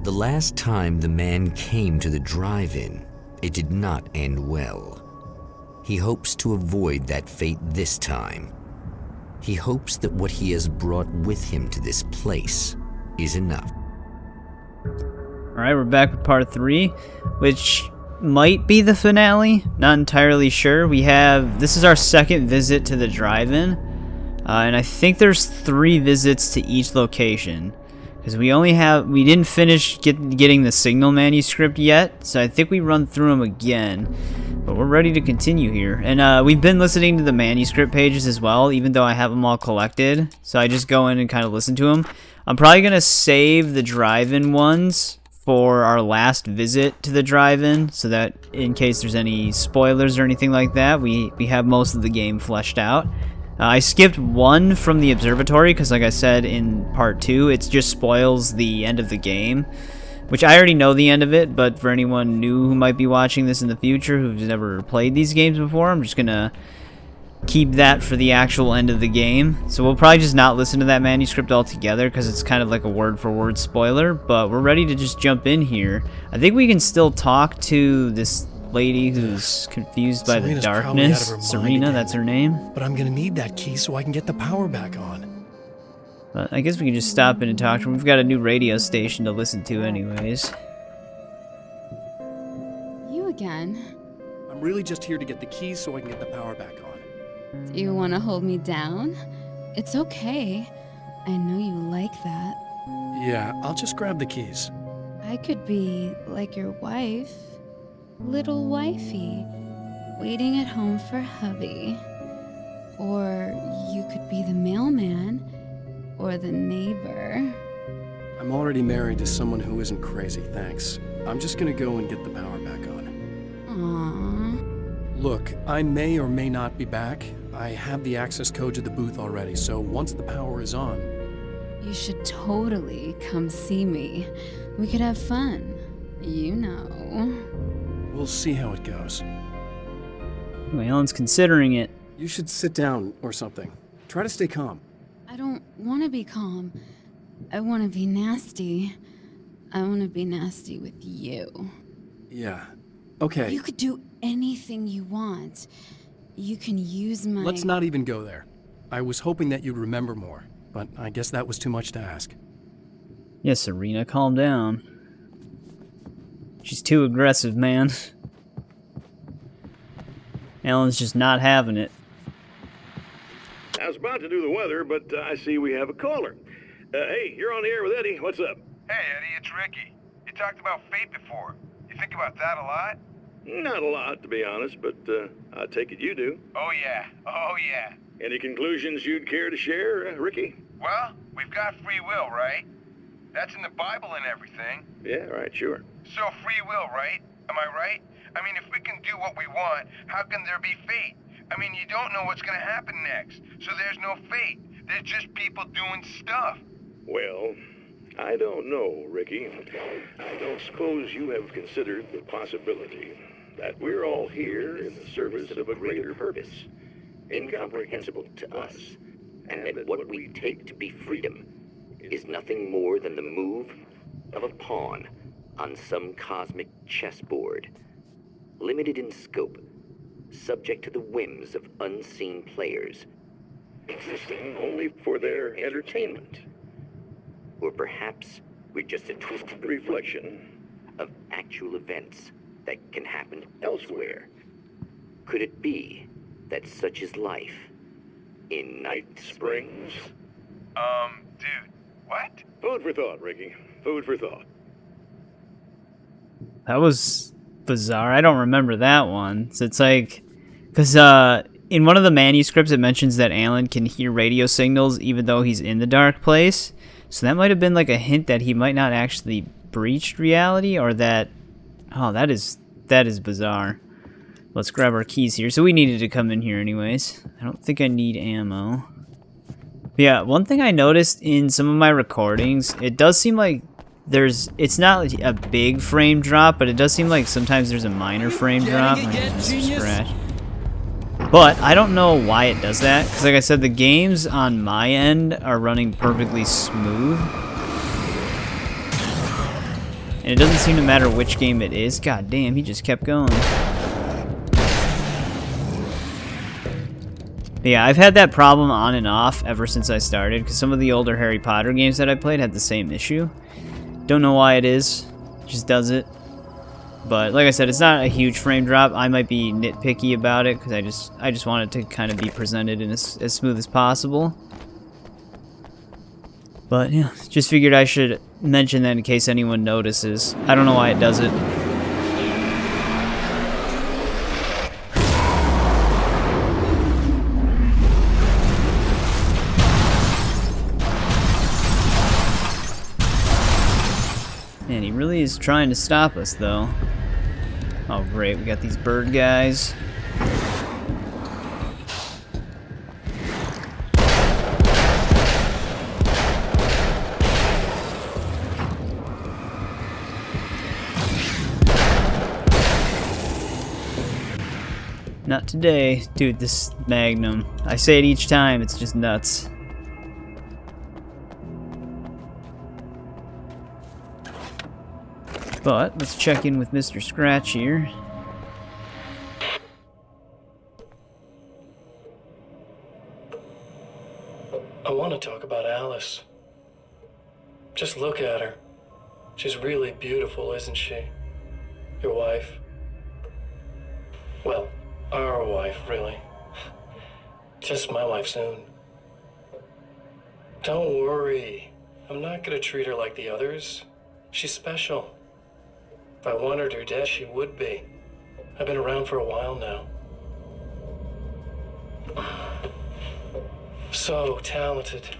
The last time the man came to the drive-in, it did not end well. He hopes to avoid that fate this time. He hopes that what he has brought with him to this place is enough. Alright, we're back with part 3, which might be the finale. Not entirely sure. This is our second visit to the drive-in. And I think there's 3 visits to each location. Because we didn't finish getting the signal manuscript yet. So I think we run through them again. But we're ready to continue here. And we've been listening to the manuscript pages as well, even though I have them all collected. So I just go in and kind of listen to them. I'm probably going to save the drive-in ones for our last visit to the drive-in, so that in case there's any spoilers or anything like that, we have most of the game fleshed out. I skipped one from the Observatory, because like I said in part 2, it just spoils the end of the game, which I already know the end of it, but for anyone new who might be watching this in the future who's never played these games before, I'm just going to keep that for the actual end of the game. So we'll probably just not listen to that manuscript altogether because it's kind of like a word-for-word spoiler, but we're ready to just jump in here. I think we can still talk to this lady who's confused by the darkness. Serena, that's her name. But I'm gonna need that key so I can get the power back on. But I guess we can just stop in and talk to her. We've got a new radio station to listen to anyways. You again? I'm really just here to get the keys so I can get the power back on. Do you want to hold me down? It's okay. I know you like that. Yeah, I'll just grab the keys. I could be like your wife, little wifey, waiting at home for hubby. Or you could be the mailman, or the neighbor. I'm already married to someone who isn't crazy, thanks. I'm just gonna go and get the power back on. Aww. Look, I may or may not be back. I have the access code to the booth already, so once the power is on... You should totally come see me. We could have fun. You know. We'll see how it goes. Alan's considering it. You should sit down or something. Try to stay calm. I don't want to be calm. I want to be nasty. I want to be nasty with you. Yeah, okay. You could do anything you want. You can use my... Let's not even go there. I was hoping that you'd remember more, but I guess that was too much to ask. Yes, Serena, calm down. She's too aggressive, man. Alan's just not having it. I was about to do the weather, but I see we have a caller. Hey, you're on the air with Eddie. What's up? Hey, Eddie, it's Ricky. You talked about fate before. You think about that a lot? Not a lot, to be honest, but I take it you do. Oh, yeah. Oh, yeah. Any conclusions you'd care to share, Ricky? Well, we've got free will, right? That's in the Bible and everything. Yeah, right, sure. So free will, right? Am I right? I mean, if we can do what we want, how can there be fate? I mean, you don't know what's going to happen next, so there's no fate. There's just people doing stuff. Well, I don't know, Ricky. I don't suppose you have considered the possibility that we're all here in the service of a greater purpose, incomprehensible to us, and that what we take to be freedom is nothing more than the move of a pawn on some cosmic chessboard, limited in scope, subject to the whims of unseen players, existing only for their entertainment. Or perhaps we're just a twisted reflection of actual events that can happen elsewhere. Could it be that such is life in Night Springs? Dude, what? Food for thought, Ricky. Food for thought. That was bizarre. I don't remember that one. So it's like, because in one of the manuscripts it mentions that Alan can hear radio signals even though he's in the dark place. So that might have been like a hint that he might not actually breached reality, or that... Oh, that is bizarre. Let's grab our keys here. So we needed to come in here anyways. I don't think I need ammo. But yeah, one thing I noticed in some of my recordings, it does seem like it's not a big frame drop, but it does seem like sometimes there's a minor frame drop. Scratch. But I don't know why it does that, because like I said, the games on my end are running perfectly smooth. And it doesn't seem to matter which game it is. God damn, he just kept going. But yeah, I've had that problem on and off ever since I started, because some of the older Harry Potter games that I played had the same issue. Don't know why it is. Just does it. But like I said, it's not a huge frame drop. I might be nitpicky about it because I just want it to kind of be presented in as smooth as possible. But yeah, just figured I should mention that in case anyone notices. I don't know why it does it. Man, he really is trying to stop us, though. Oh, great. We got these bird guys. Not today. Dude, this Magnum. I say it each time. It's just nuts. But let's check in with Mr. Scratch here. I want to talk about Alice. Just look at her. She's really beautiful, isn't she? Your wife. Well, our wife, really. Just my wife soon. Don't worry. I'm not gonna treat her like the others. She's special. If I wanted her dead, she would be. I've been around for a while now. So talented.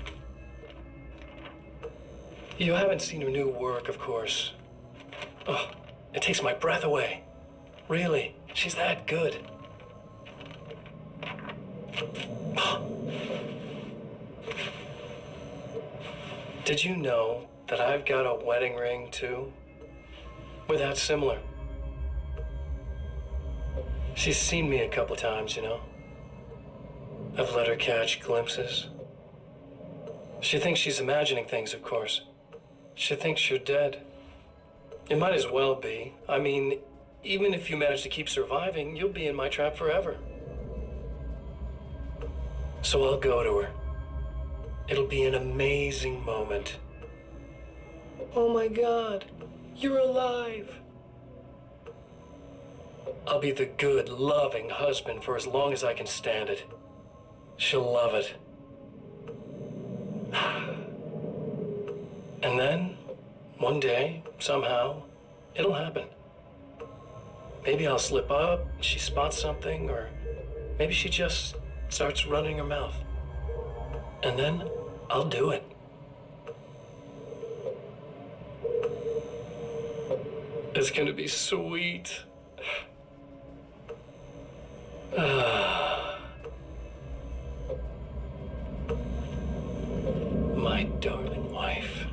You haven't seen her new work, of course. Oh, it takes my breath away. Really, she's that good. Did you know that I've got a wedding ring, too? We're that similar. She's seen me a couple times, you know. I've let her catch glimpses. She thinks she's imagining things, of course. She thinks you're dead. It might as well be. I mean, even if you manage to keep surviving, you'll be in my trap forever. So I'll go to her. It'll be an amazing moment. Oh my God. You're alive. I'll be the good, loving husband for as long as I can stand it. She'll love it. And then, one day, somehow, it'll happen. Maybe I'll slip up, she spots something, or maybe she just starts running her mouth. And then, I'll do it. It's gonna be sweet. My darling wife.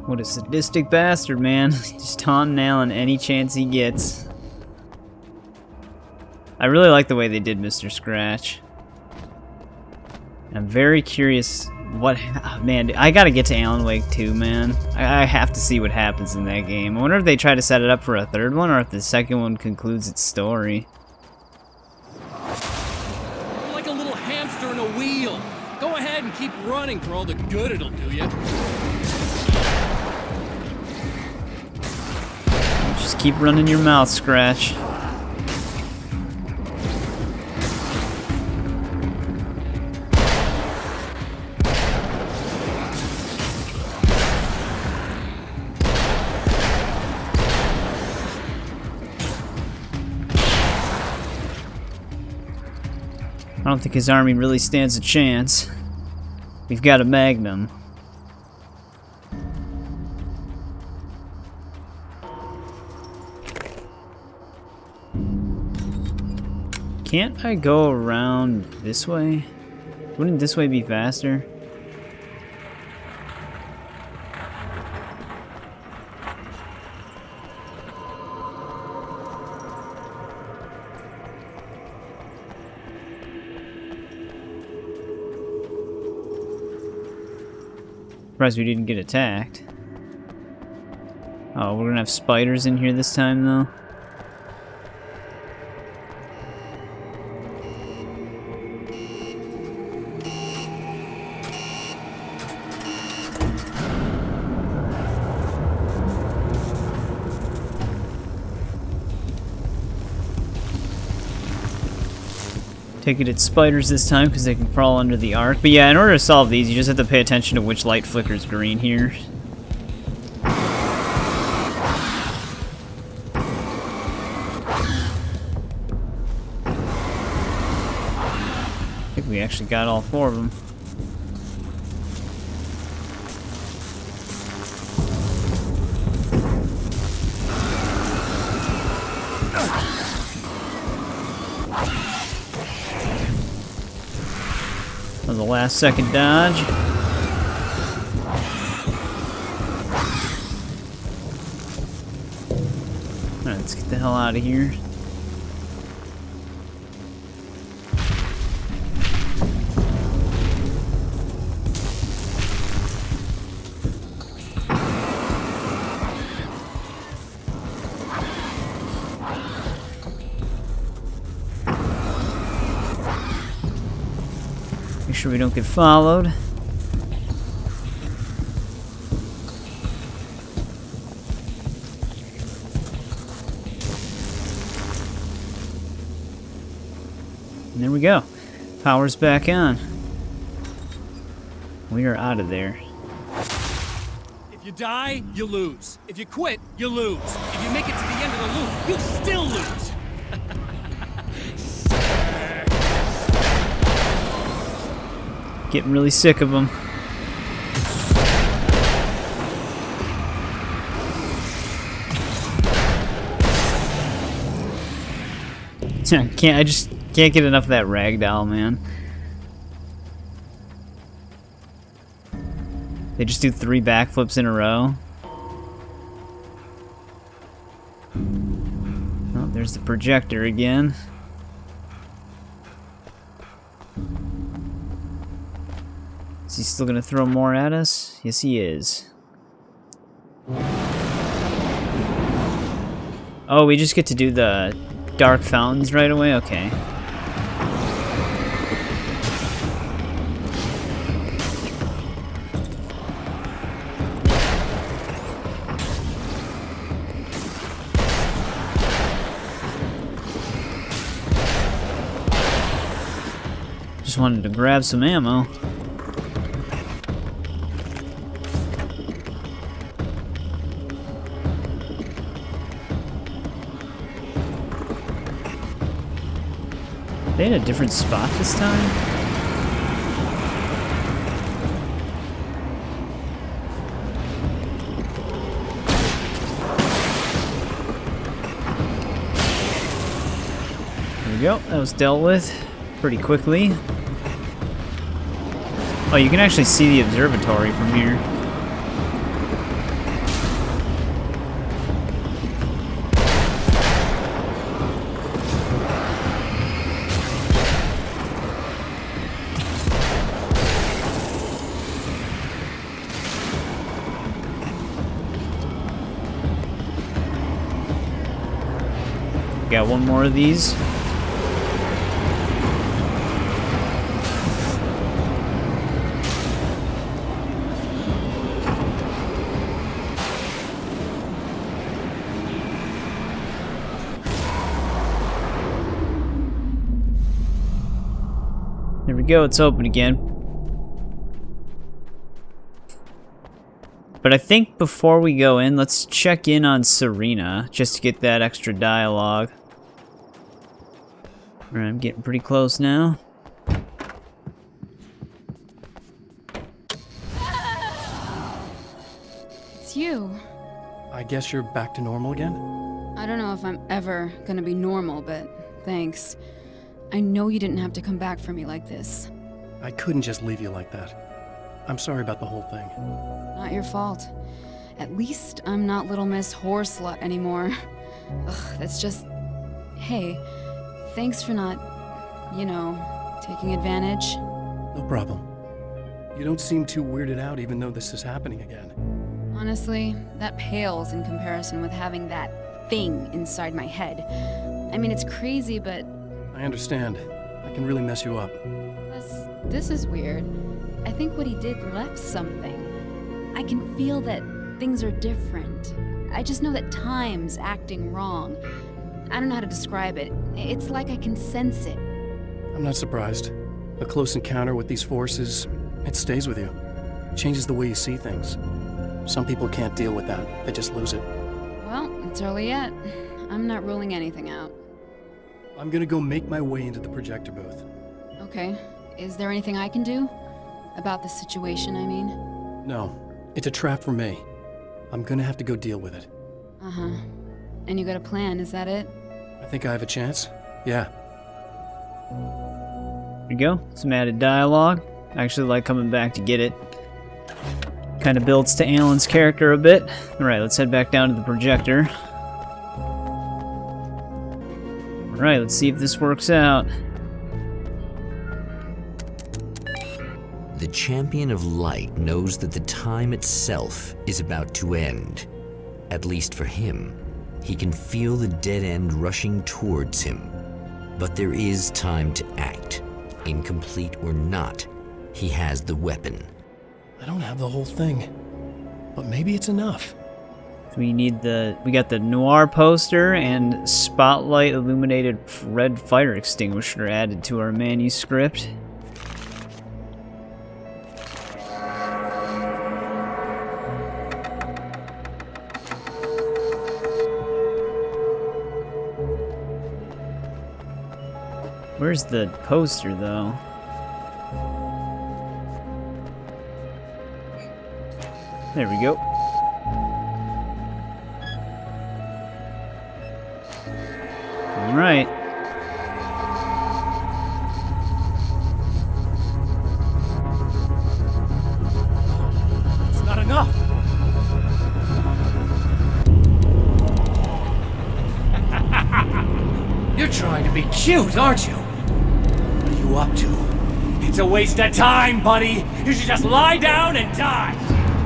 What a sadistic bastard, man. Just taunting Alan any chance he gets. I really like the way they did Mr. Scratch. I'm very curious what... man, I gotta get to Alan Wake 2, man. I have to see what happens in that game. I wonder if they try to set it up for a third one, or if the second one concludes its story. You're like a little hamster in a wheel. Go ahead and keep running for all the good it'll do you. Just keep running your mouth, Scratch. I don't think his army really stands a chance. We've got a Magnum. Can't I go around this way? Wouldn't this way be faster? surprised we didn't get attacked. Oh, we're gonna have spiders in here this time, though. Take it it's spiders this time because they can crawl under the arc. But yeah, in order to solve these, you just have to pay attention to which light flickers green here. I think we actually got all 4 of them. That was a last second dodge. Alright, let's get the hell out of here. Make sure we don't get followed. And there we go. Power's back on. We are out of there. If you die, you lose. If you quit, you lose. If you make it to the end of the loop, you still lose. Getting really sick of them. I just can't get enough of that ragdoll, man. They just do 3 backflips in a row. Oh, there's the projector again. Is he still gonna throw more at us? Yes, he is. Oh, we just get to do the dark fountains right away? Okay. Just wanted to grab some ammo. They in a different spot this time? There we go. That was dealt with pretty quickly. Oh, you can actually see the observatory from here. Got one more of these. There we go, it's open again. But I think before we go in, let's check in on Serena, just to get that extra dialogue. Alright, I'm getting pretty close now. It's you. I guess you're back to normal again? I don't know if I'm ever gonna be normal, but thanks. I know you didn't have to come back for me like this. I couldn't just leave you like that. I'm sorry about the whole thing. Not your fault. At least I'm not Little Miss Horseslut anymore. Ugh, that's just... Hey, thanks for not, you know, taking advantage. No problem. You don't seem too weirded out even though this is happening again. Honestly, that pales in comparison with having that thing inside my head. I mean, it's crazy, but... I understand. I can really mess you up. This is weird. I think what he did left something. I can feel that things are different. I just know that time's acting wrong. I don't know how to describe it. It's like I can sense it. I'm not surprised. A close encounter with these forces, it stays with you. It changes the way you see things. Some people can't deal with that. They just lose it. Well, it's early yet. I'm not ruling anything out. I'm gonna go make my way into the projector booth. Okay. Is there anything I can do? About the situation, I mean? No. It's a trap for me. I'm gonna have to go deal with it. Uh-huh. And you got a plan, is that it? I think I have a chance. Yeah. There you go. Some added dialogue. I actually like coming back to get it. Kind of builds to Alan's character a bit. Alright, let's head back down to the projector. Alright, let's see if this works out. The Champion of Light knows that the time itself is about to end. At least for him. He can feel the dead end rushing towards him. But there is time to act. Incomplete or not, he has the weapon. I don't have the whole thing. But maybe it's enough. We got the noir poster and spotlight illuminated red fire extinguisher added to our manuscript. Where's the poster, though? There we go. All right. It's not enough. You're trying to be cute, aren't you? What are you up to? It's a waste of time, buddy. You should just lie down and die.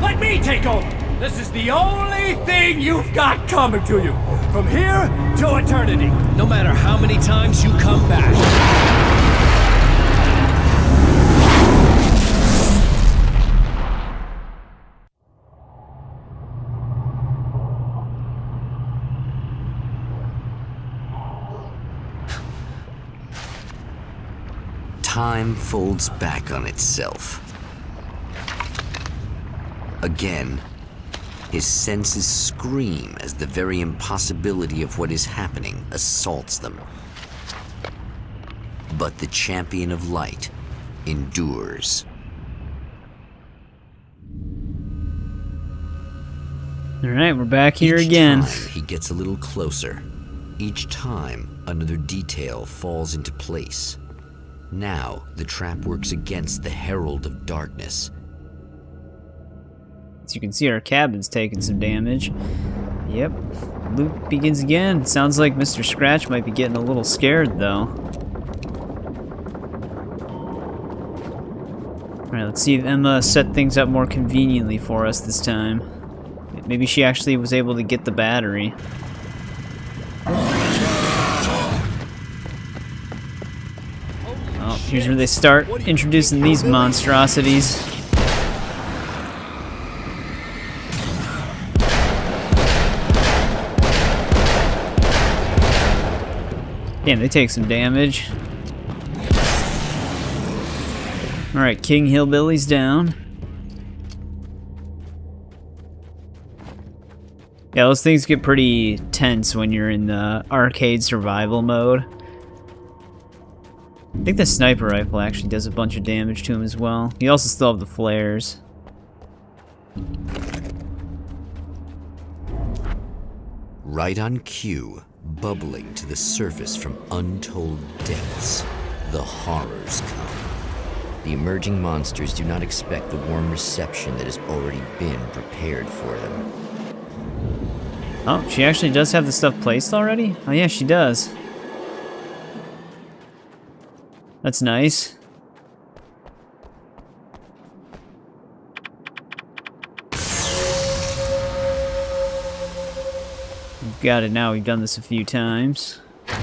Let me take over. This is the only thing you've got coming to you. From here to eternity. No matter how many times you come back. Time folds back on itself. Again, his senses scream as the very impossibility of what is happening assaults them. But the Champion of Light endures. All right, we're back here Each again. time he gets a little closer. Each time, another detail falls into place. Now, the trap works against the Herald of Darkness. As you can see, our cabin's taking some damage. Yep. Loop begins again. Sounds like Mr. Scratch might be getting a little scared, though. Alright, let's see if Emma set things up more conveniently for us this time. Maybe she actually was able to get the battery. Oh, here's where they start introducing these monstrosities. Damn, they take some damage. Alright, King Hillbilly's down. Yeah, those things get pretty tense when you're in the arcade survival mode. I think the sniper rifle actually does a bunch of damage to him as well. You also still have the flares. Right on cue, bubbling to the surface from untold depths, the horrors come. The emerging monsters do not expect the warm reception that has already been prepared for them. Oh, she actually does have the stuff placed already? Oh yeah, she does. That's nice. got it now. We've done this a few times. I'm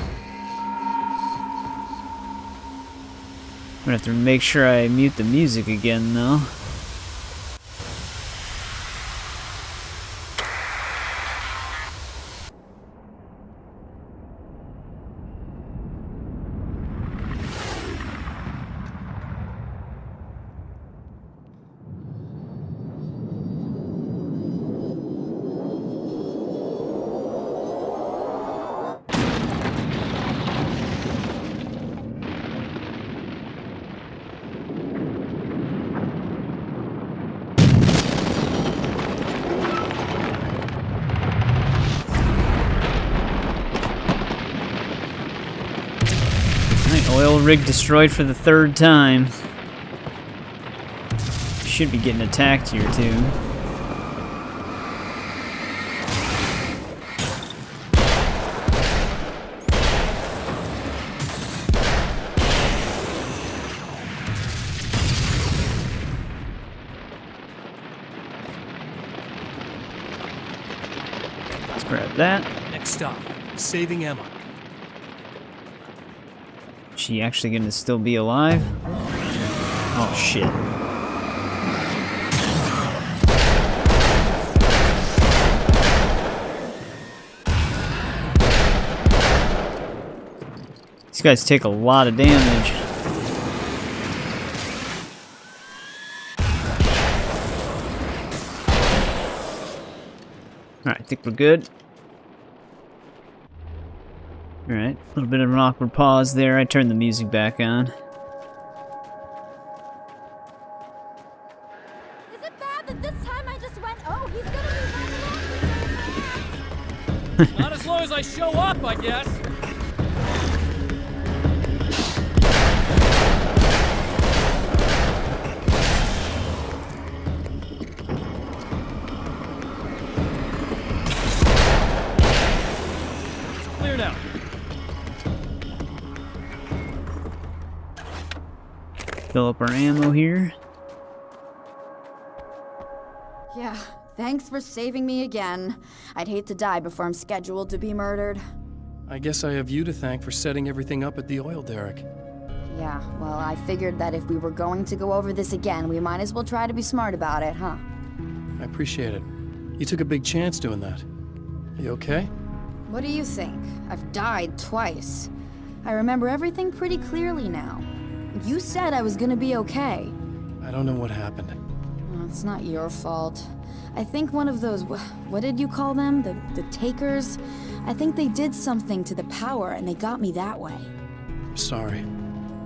gonna have to make sure I mute the music again, though. Oil rig destroyed for the 3rd time. Should be getting attacked here too. Let's grab that. Next stop, saving Emma. She actually gonna still be alive? Oh shit. These guys take a lot of damage. Alright, I think we're good. Alright, a little bit of an awkward pause there. I turned the music back on. Is it bad that this time I just went, oh, he's gonna be running off? Not as long as I show up, I guess. It's clear now. Fill up our ammo here. Yeah, thanks for saving me again. I'd hate to die before I'm scheduled to be murdered. I guess I have you to thank for setting everything up at the oil derrick. Yeah, well, I figured that if we were going to go over this again, we might as well try to be smart about it, huh? I appreciate it. You took a big chance doing that. You okay? What do you think? I've died twice. I remember everything pretty clearly now. You said I was gonna be okay. I don't know what happened. Well, it's not your fault. I think one of those, what did you call them? The takers? I think they did something to the power and they got me that way. I'm sorry.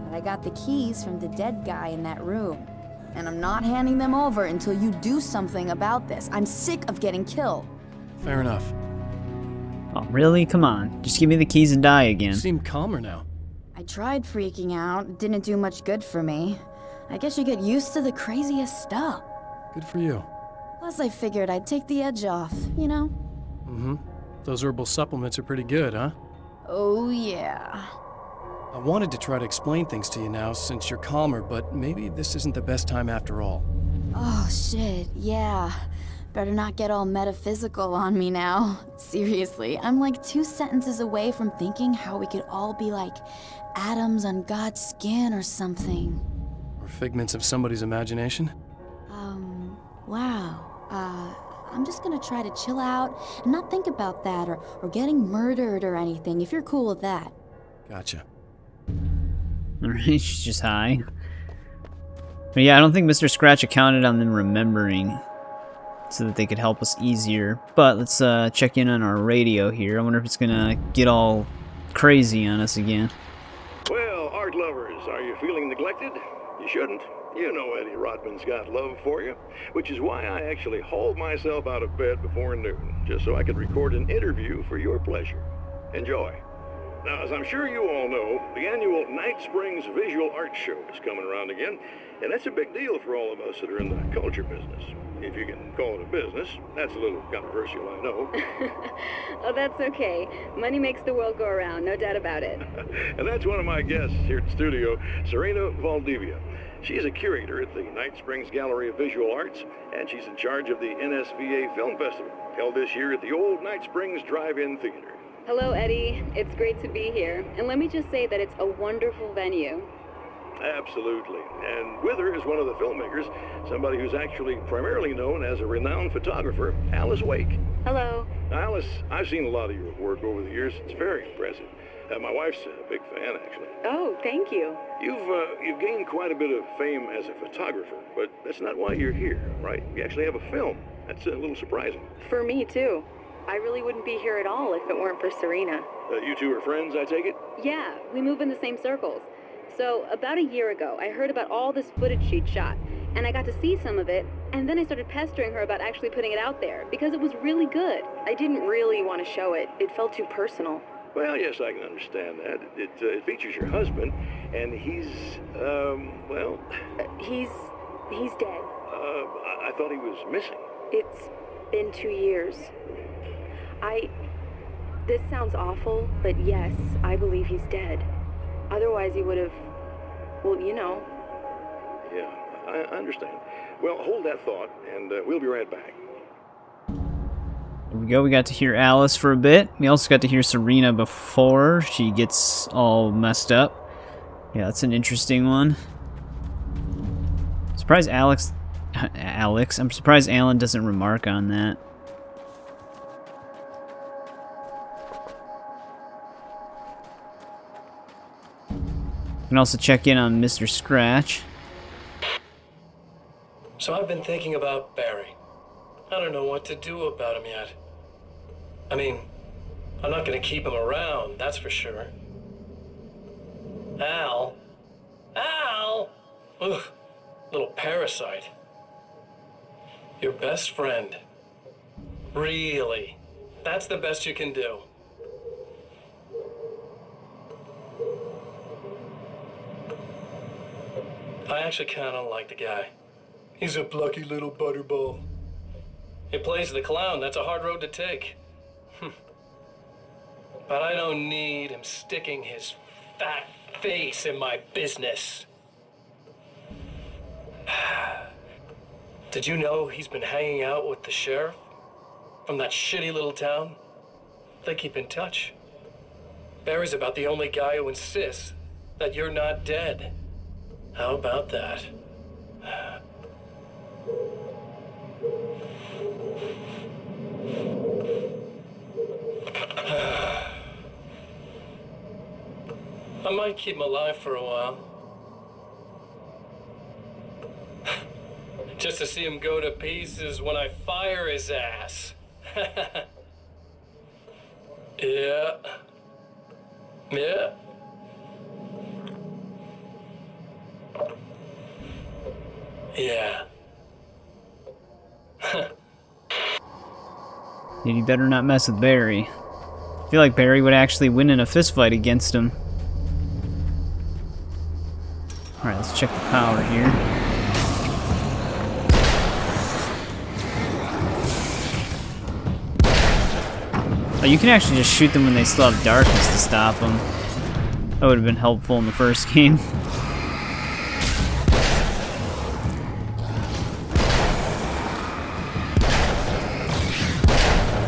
But I got the keys from the dead guy in that room. And I'm not handing them over until you do something about this. I'm sick of getting killed. Fair enough. Oh, really? Come on. Just give me the keys and die You again. seem calmer now. I tried freaking out. It didn't do much good for me. I guess you get used to the craziest stuff. Good for you. Plus, I figured I'd take the edge off, you know? Mm-hmm. Those herbal supplements are pretty good, huh? Oh, yeah. I wanted to try to explain things to you now since you're calmer, but maybe this isn't the best time after all. Oh, shit, yeah. Better not get all metaphysical on me now. Seriously, I'm like 2 sentences away from thinking how we could all be like atoms on God's skin or something. Or figments of somebody's imagination? Wow. I'm just gonna try to chill out and not think about that or getting murdered or anything, if you're cool with that. Gotcha. Alright, she's just high. But yeah, I don't think Mr. Scratch accounted on them remembering so that they could help us easier. But let's check in on our radio here. I wonder if it's gonna get all crazy on us again. Well, art lovers, are you feeling neglected? You shouldn't. You know Eddie Rodman's got love for you, which is why I actually hauled myself out of bed before noon, just so I could record an interview for your pleasure. Enjoy. Now, as I'm sure you all know, the annual Night Springs Visual Art Show is coming around again, and that's a big deal for all of us that are in the culture business. If you can call it a business. That's a little controversial, I know. Oh, that's okay. Money makes the world go around, no doubt about it. And that's one of my guests here at the studio, Serena Valdivia. She's a curator at the Night Springs Gallery of Visual Arts, and she's in charge of the NSVA Film Festival, held this year at the old Night Springs Drive-In Theater. Hello, Eddie. It's great to be here. And let me just say that it's a wonderful venue. Absolutely. And with her is one of the filmmakers, somebody who's actually primarily known as a renowned photographer, Alice Wake. Hello. Alice, I've seen a lot of your work over the years. It's very impressive. My wife's a big fan, actually. Oh, thank you. You've gained quite a bit of fame as a photographer, but that's not why you're here, right? You actually have a film. That's a little surprising. For me, too. I really wouldn't be here at all if it weren't for Serena. You two are friends, I take it? Yeah, we move in the same circles. So, about a year ago, I heard about all this footage she'd shot, and I got to see some of it, and then I started pestering her about actually putting it out there, because it was really good. I didn't really want to show it. It felt too personal. Well, yes, I can understand that. It features your husband, and he's, well... He's dead. I thought he was missing. It's been 2 years. This sounds awful, but yes, I believe he's dead. Otherwise he would have, well, you know. Yeah, I understand. Well, hold that thought, and we'll be right back. There we go, we got to hear Alice for a bit. We also got to hear Serena before she gets all messed up. Yeah, that's an interesting one. Surprised I'm surprised Alan doesn't remark on that. You can also check in on Mr. Scratch. So I've been thinking about Barry. I don't know what to do about him yet. I mean, I'm not gonna keep him around, that's for sure. Al? Ugh, little parasite. Your best friend. Really? That's the best you can do. I actually kinda like the guy. He's a plucky little butterball. He plays the clown, that's a hard road to take. But I don't need him sticking his fat face in my business. Did you know he's been hanging out with the sheriff from that shitty little town? They keep in touch. Barry's about the only guy who insists that you're not dead. How about that? I might keep him alive for a while. Just to see him go to pieces when I fire his ass. Yeah. Yeah. Yeah. Dude, you better not mess with Barry. I feel like Barry would actually win in a fistfight against him. Alright, let's check the power here. Oh, you can actually just shoot them when they still have darkness to stop them. That would have been helpful in the first game.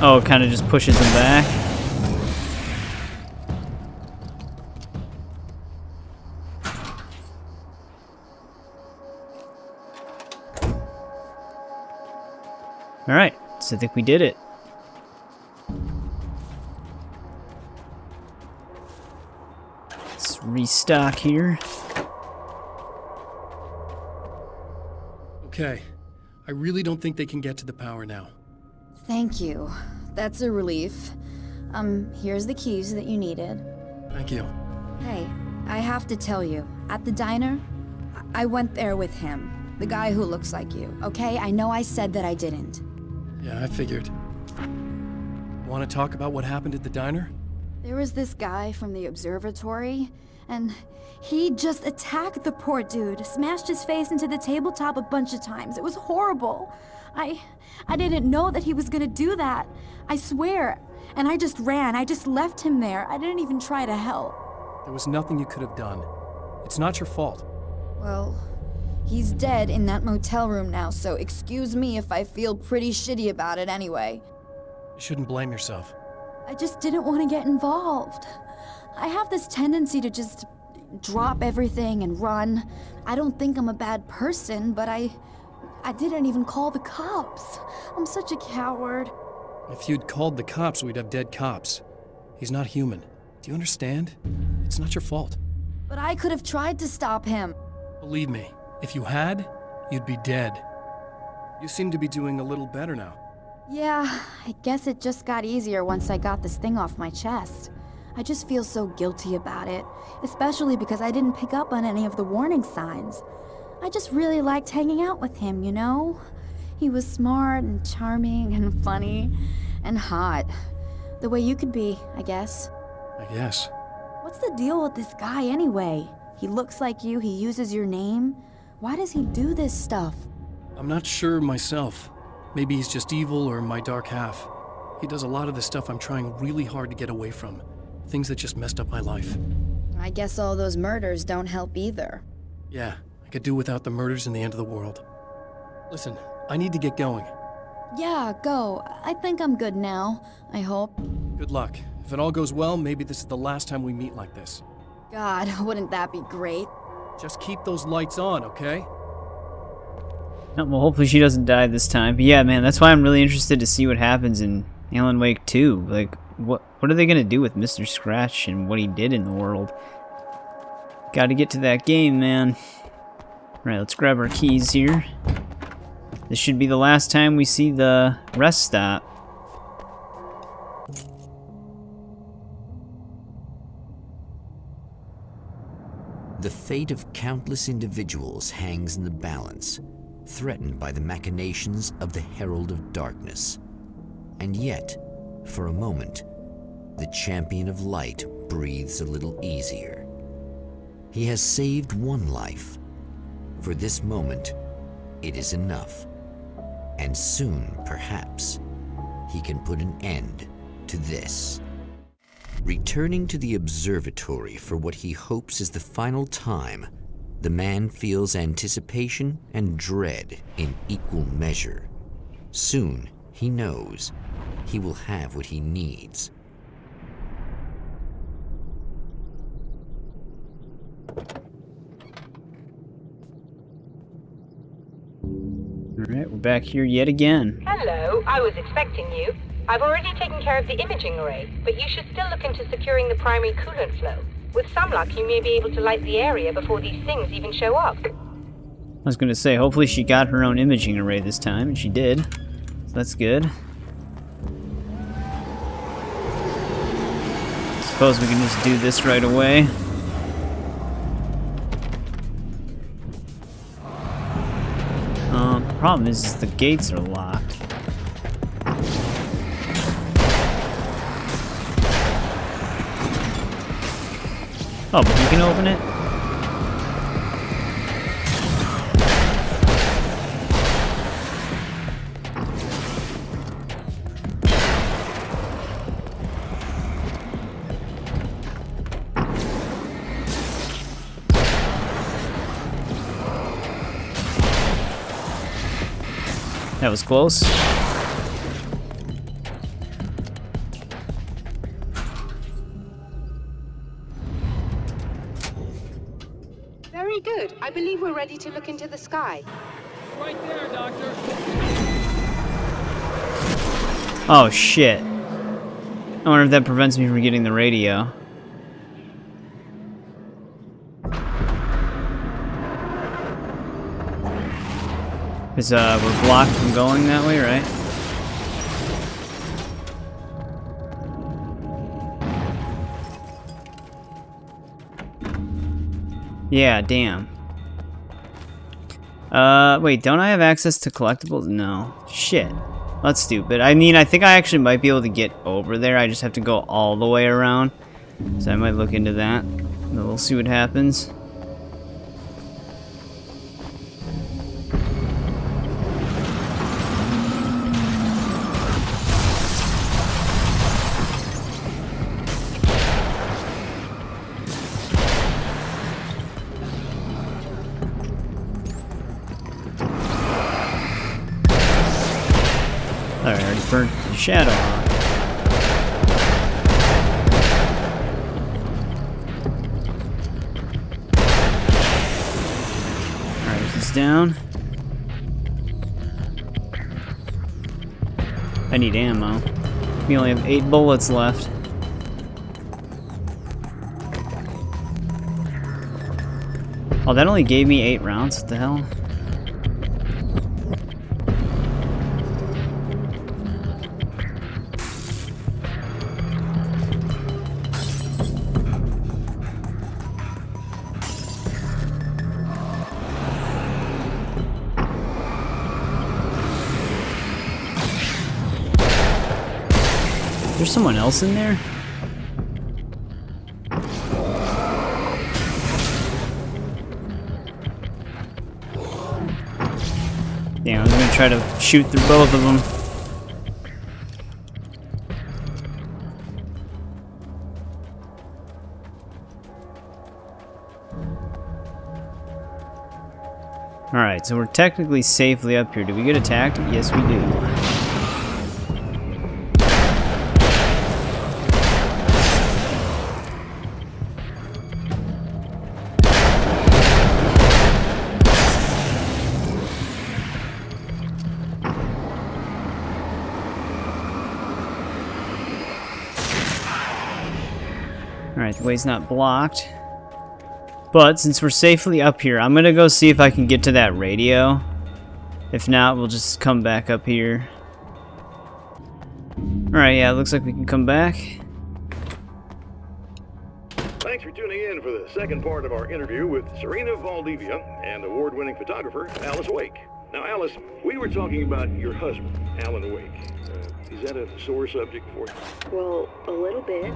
Oh, it kind of just pushes him back. Alright, so I think we did it. Let's restock here. Okay, I really don't think they can get to the power now. Thank you. That's a relief. Here's the keys that you needed. Thank you. Hey, I have to tell you, at the diner, I went there with him. The guy who looks like you, okay? I know I said that I didn't. Yeah, I figured. Want to talk about what happened at the diner? There was this guy from the Observatory, and he just attacked the poor dude, smashed his face into the tabletop a bunch of times. It was horrible. I didn't know that he was gonna do that. I swear. And I just ran. I just left him there. I didn't even try to help. There was nothing you could have done. It's not your fault. Well, He's dead in that motel room now, so excuse me if I feel pretty shitty about it anyway. You shouldn't blame yourself. I just didn't want to get involved. I have this tendency to just drop everything and run. I don't think I'm a bad person, but I didn't even call the cops. I'm such a coward. If you'd called the cops, we'd have dead cops. He's not human. Do you understand? It's not your fault. But I could have tried to stop him. Believe me, if you had, you'd be dead. You seem to be doing a little better now. Yeah, I guess it just got easier once I got this thing off my chest. I just feel so guilty about it, especially because I didn't pick up on any of the warning signs. I just really liked hanging out with him, you know? He was smart and charming and funny and hot. The way you could be, I guess. I guess. What's the deal with this guy anyway? He looks like you, he uses your name. Why does he do this stuff? I'm not sure myself. Maybe he's just evil or my dark half. He does a lot of the stuff I'm trying really hard to get away from. Things that just messed up my life. I guess all those murders don't help either. Yeah, I could do without the murders and the end of the world. Listen, I need to get going. Yeah, go. I think I'm good now, I hope. Good luck. If it all goes well, maybe this is the last time we meet like this. God, wouldn't that be great? Just keep those lights on, okay? Oh, well, hopefully she doesn't die this time. But yeah, man, that's why I'm really interested to see what happens in Alan Wake 2. Like, what are they gonna do with Mr. Scratch and what he did in the world? Gotta get to that game, man. Alright, let's grab our keys here. This should be the last time we see the rest stop. The fate of countless individuals hangs in the balance, threatened by the machinations of the Herald of Darkness. And yet, for a moment, the Champion of Light breathes a little easier. He has saved one life. For this moment, it is enough. And soon, perhaps, he can put an end to this. Returning to the observatory for what he hopes is the final time, the man feels anticipation and dread in equal measure. Soon, he knows, he will have what he needs. Alright, we're back here yet again. Hello, I was expecting you. I've already taken care of the imaging array, but you should still look into securing the primary coolant flow. With some luck, you may be able to light the area before these things even show up. I was gonna say, hopefully she got her own imaging array this time, and she did. So that's good. Suppose we can just do this right away. The problem is the gates are locked. Oh, but you can open it? That was close. Very good. I believe we're ready to look into the sky. Right there, Doctor. Oh shit. I wonder if that prevents me from getting the radio. Because we're blocked from going that way, right? Yeah, damn. Wait, don't I have access to collectibles? No. Shit. That's stupid. I mean, I think I actually might be able to get over there. I just have to go all the way around. So I might look into that. And we'll see what happens. I already burnt the shadow off. Alright, he's down. I need ammo. We only have 8 bullets left. Oh, that only gave me 8 rounds? What the hell? There's someone else in there? Yeah, I'm gonna try to shoot through both of them. Alright, so we're technically safely up here. Do we get attacked? Yes, we do. Alright, the way's not blocked. But since we're safely up here, I'm gonna go see if I can get to that radio. If not, we'll just come back up here. Alright, yeah, it looks like we can come back. Thanks for tuning in for the second part of our interview with Serena Valdivia and award-winning photographer Alice Wake. Now, Alice, we were talking about your husband, Alan Wake. Is that a sore subject for you? Well, a little bit.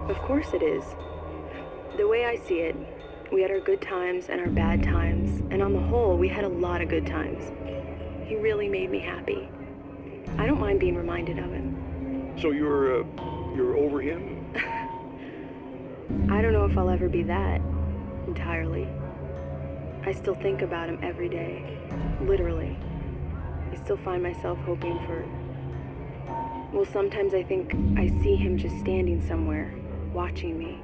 Of course it is. The way I see it, we had our good times and our bad times, and on the whole, we had a lot of good times. He really made me happy. I don't mind being reminded of him. So you're over him? I don't know if I'll ever be that, entirely. I still think about him every day, literally. I still find myself hoping for... Well, sometimes I think I see him just standing somewhere, watching me.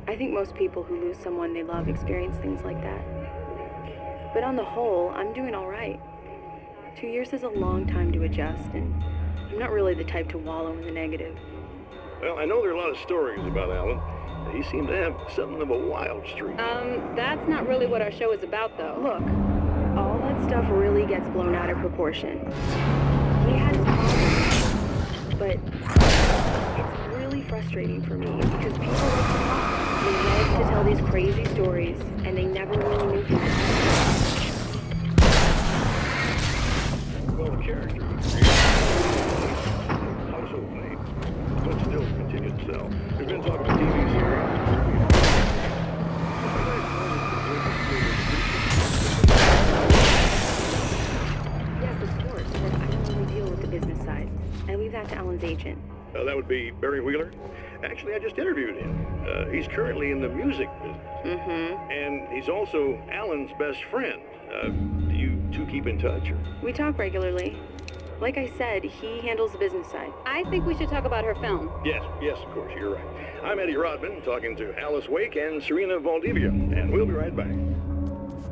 I think most people who lose someone they love experience things like that. But on the whole, I'm doing all right. 2 years is a long time to adjust, and I'm not really the type to wallow in the negative. Well, I know there are a lot of stories about Alan. He seemed to have something of a wild streak. That's not really what our show is about, though. Look, all that stuff really gets blown out of proportion. He had his problems, but it's really frustrating for me because people like him, they love to tell these crazy stories, and they never really knew him. Well, the character household name, but still continues to sell. There's been talk of a TV series. Yes, of course, but I don't really deal with the business side. I leave that to Alan's agent. That would be Barry Wheeler. Actually, I just interviewed him. He's currently in the music business. Mm-hmm. And he's also Alan's best friend. Do you two keep in touch? Or? We talk regularly. Like I said, he handles the business side. I think we should talk about her film. Yes, of course, you're right. I'm Eddie Rodman, talking to Alice Wake and Serena Valdivia, and we'll be right back.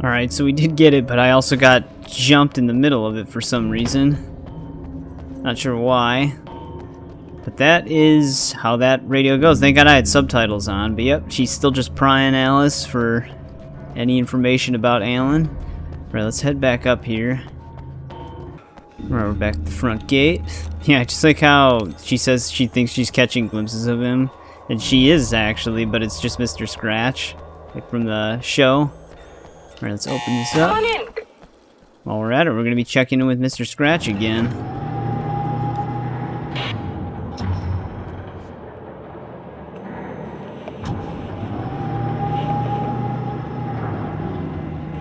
Alright, so we did get it, but I also got jumped in the middle of it for some reason. Not sure why. But that is how that radio goes. Thank God I had subtitles on. But yep, she's still just prying Alice for any information about Alan. Alright, let's head back up here. We're back at the front gate. Yeah, just like how she says she thinks she's catching glimpses of him. And she is, actually, but it's just Mr. Scratch. Like from the show. Alright, let's open this up. Come on in. While we're at it, we're going to be checking in with Mr. Scratch again.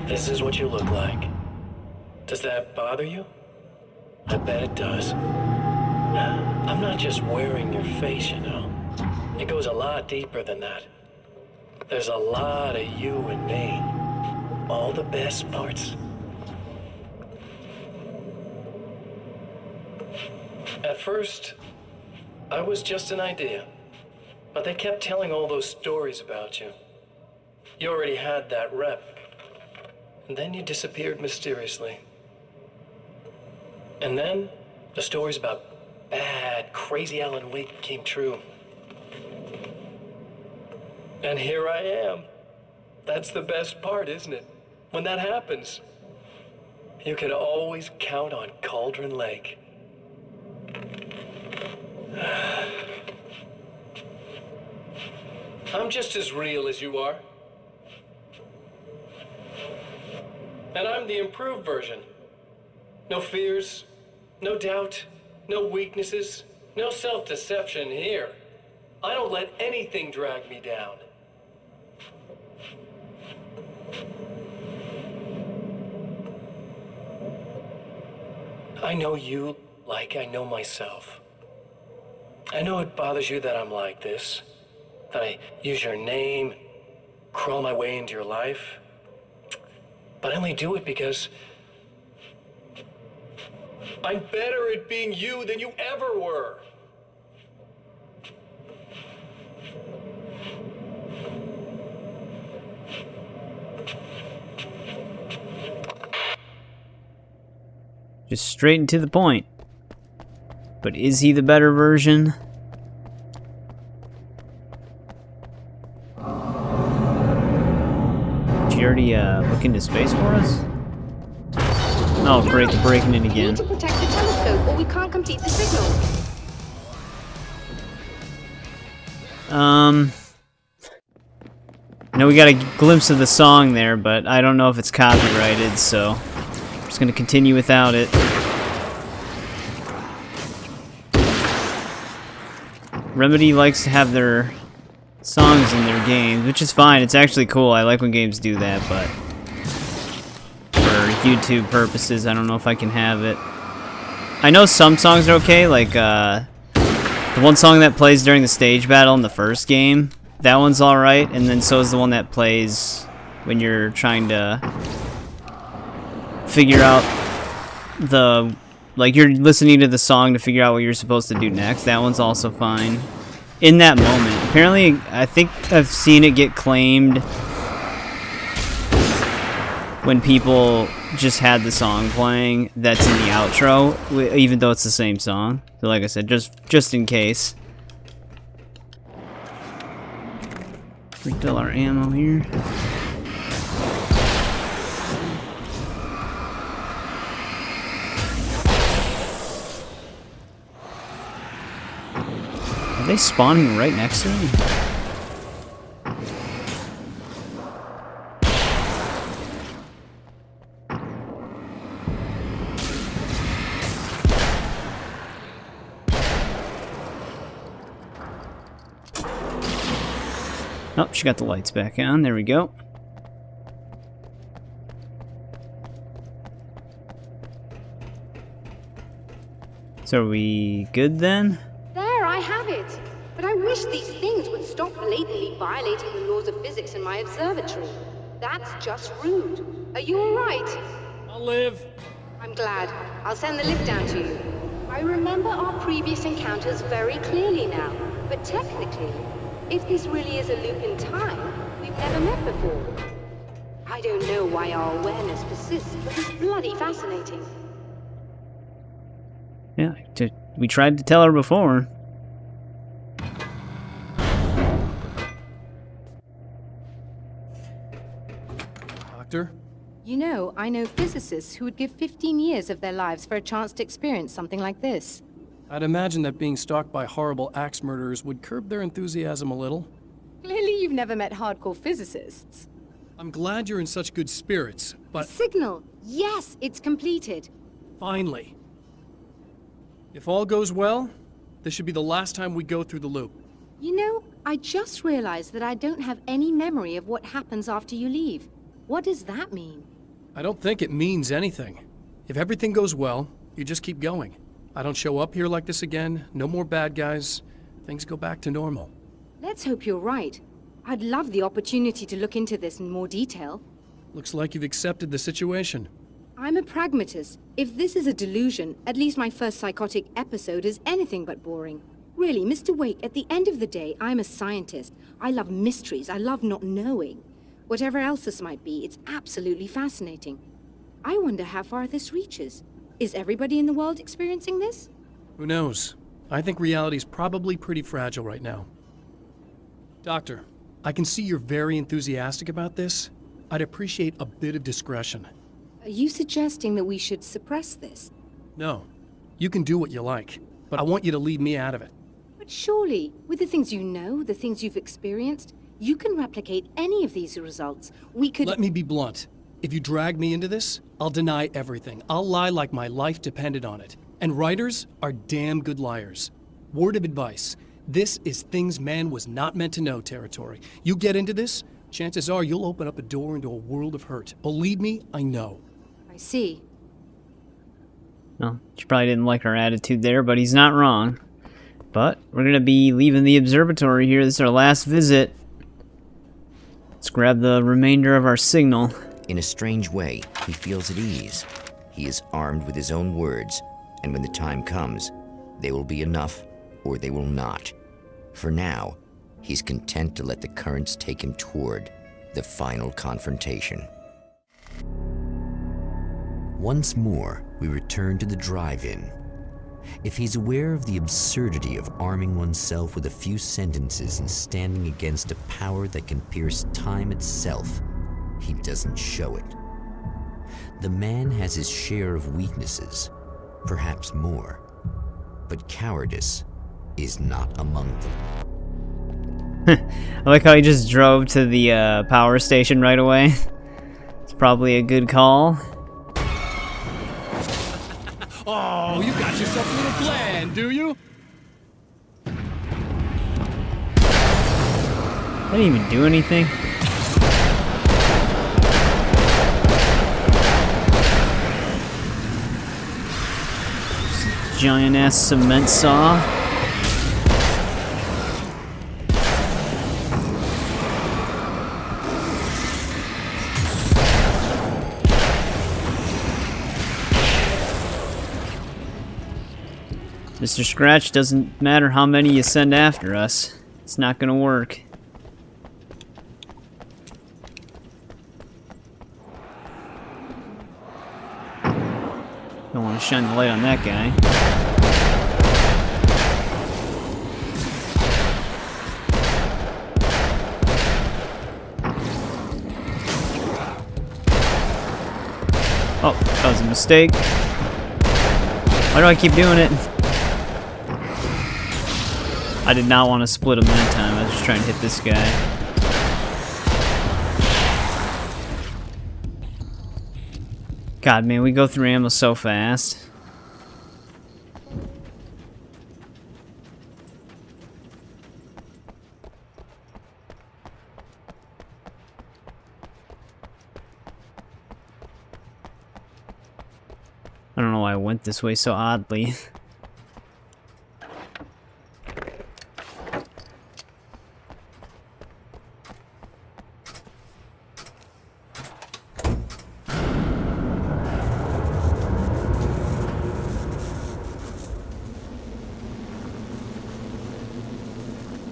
This is what you look like. Does that bother you? I bet it does. I'm not just wearing your face, you know. It goes a lot deeper than that. There's a lot of you and me. All the best parts. At first, I was just an idea. But they kept telling all those stories about you. You already had that rep. And then you disappeared mysteriously. And then, the stories about bad, crazy Alan Wake came true. And here I am. That's the best part, isn't it? When that happens, you can always count on Cauldron Lake. I'm just as real as you are. And I'm the improved version. No fears, no doubt, no weaknesses, no self-deception here. I don't let anything drag me down. I know you like I know myself. I know it bothers you that I'm like this, that I use your name, crawl my way into your life. But I only do it because I'm better at being you than you ever were. Just straight and to the point. But is he the better version? Did you already look into space for us? Oh great, they're breaking in again. We need to protect the telescope or we can't complete the signal. I know we got a glimpse of the song there, but I don't know if it's copyrighted, so I'm just gonna continue without it. Remedy likes to have their songs in their games, which is fine. It's actually cool. I like when games do that, but for YouTube purposes, I don't know if I can have it. I know some songs are okay, like the one song that plays during the stage battle in the first game. That one's alright, and then so is the one that plays when you're trying to figure out the... Like, you're listening to the song to figure out what you're supposed to do next. That one's also fine. In that moment. Apparently, I think I've seen it get claimed when people just had the song playing that's in the outro, even though it's the same song. So like I said, just in case. Refill our ammo here. Are they spawning right next to me? Oh, she got the lights back on. There we go. So are we good then? There, I have it. But I wish these things would stop blatantly violating the laws of physics in my observatory. That's just rude. Are you alright? I'll live. I'm glad. I'll send the lift down to you. I remember our previous encounters very clearly now. But technically, if this really is a loop in time, we've never met before. I don't know why our awareness persists, but it's bloody fascinating. Yeah, we tried to tell her before. Doctor? You know, I know physicists who would give 15 years of their lives for a chance to experience something like this. I'd imagine that being stalked by horrible axe murderers would curb their enthusiasm a little. Clearly you've never met hardcore physicists. I'm glad you're in such good spirits, but... Signal! Yes, it's completed. Finally. If all goes well, this should be the last time we go through the loop. You know, I just realized that I don't have any memory of what happens after you leave. What does that mean? I don't think it means anything. If everything goes well, you just keep going. I don't show up here like this again, no more bad guys. Things go back to normal. Let's hope you're right. I'd love the opportunity to look into this in more detail. Looks like you've accepted the situation. I'm a pragmatist. If this is a delusion, at least my first psychotic episode is anything but boring. Really, Mr. Wake, at the end of the day, I'm a scientist. I love mysteries. I love not knowing. Whatever else this might be, it's absolutely fascinating. I wonder how far this reaches. Is everybody in the world experiencing this? Who knows? I think reality's probably pretty fragile right now. Doctor, I can see you're very enthusiastic about this. I'd appreciate a bit of discretion. Are you suggesting that we should suppress this? No. You can do what you like, but I want you to leave me out of it. But surely, with the things you know, the things you've experienced, you can replicate any of these results. We could— Let me be blunt. If you drag me into this, I'll deny everything. I'll lie like my life depended on it. And writers are damn good liars. Word of advice. This is things man was not meant to know territory. You get into this, chances are you'll open up a door into a world of hurt. Believe me, I know. I see. Well, she probably didn't like our attitude there, but he's not wrong. But we're going to be leaving the observatory here. This is our last visit. Let's grab the remainder of our signal. In a strange way, he feels at ease. He is armed with his own words, and when the time comes, they will be enough or they will not. For now, he's content to let the currents take him toward the final confrontation. Once more, we return to the drive-in. If he's aware of the absurdity of arming oneself with a few sentences and standing against a power that can pierce time itself, he doesn't show it. The man has his share of weaknesses, perhaps more, but cowardice is not among them. I like how he just drove to the power station right away. It's probably a good call. Oh, you got yourself a little plan, do you? I didn't even do anything. Giant-ass cement saw. Mr. Scratch, doesn't matter how many you send after us. It's not gonna work. Don't want to shine the light on that guy. Oh, that was a mistake. Why do I keep doing it? I did not want to split him that time. I was just trying to hit this guy. God, man, we go through ammo so fast. I don't know why I went this way so oddly.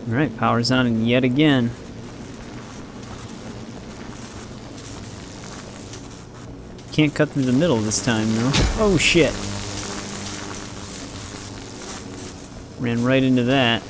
Alright, power's on yet again. Can't cut through the middle this time, though. Oh, shit. Ran right into that.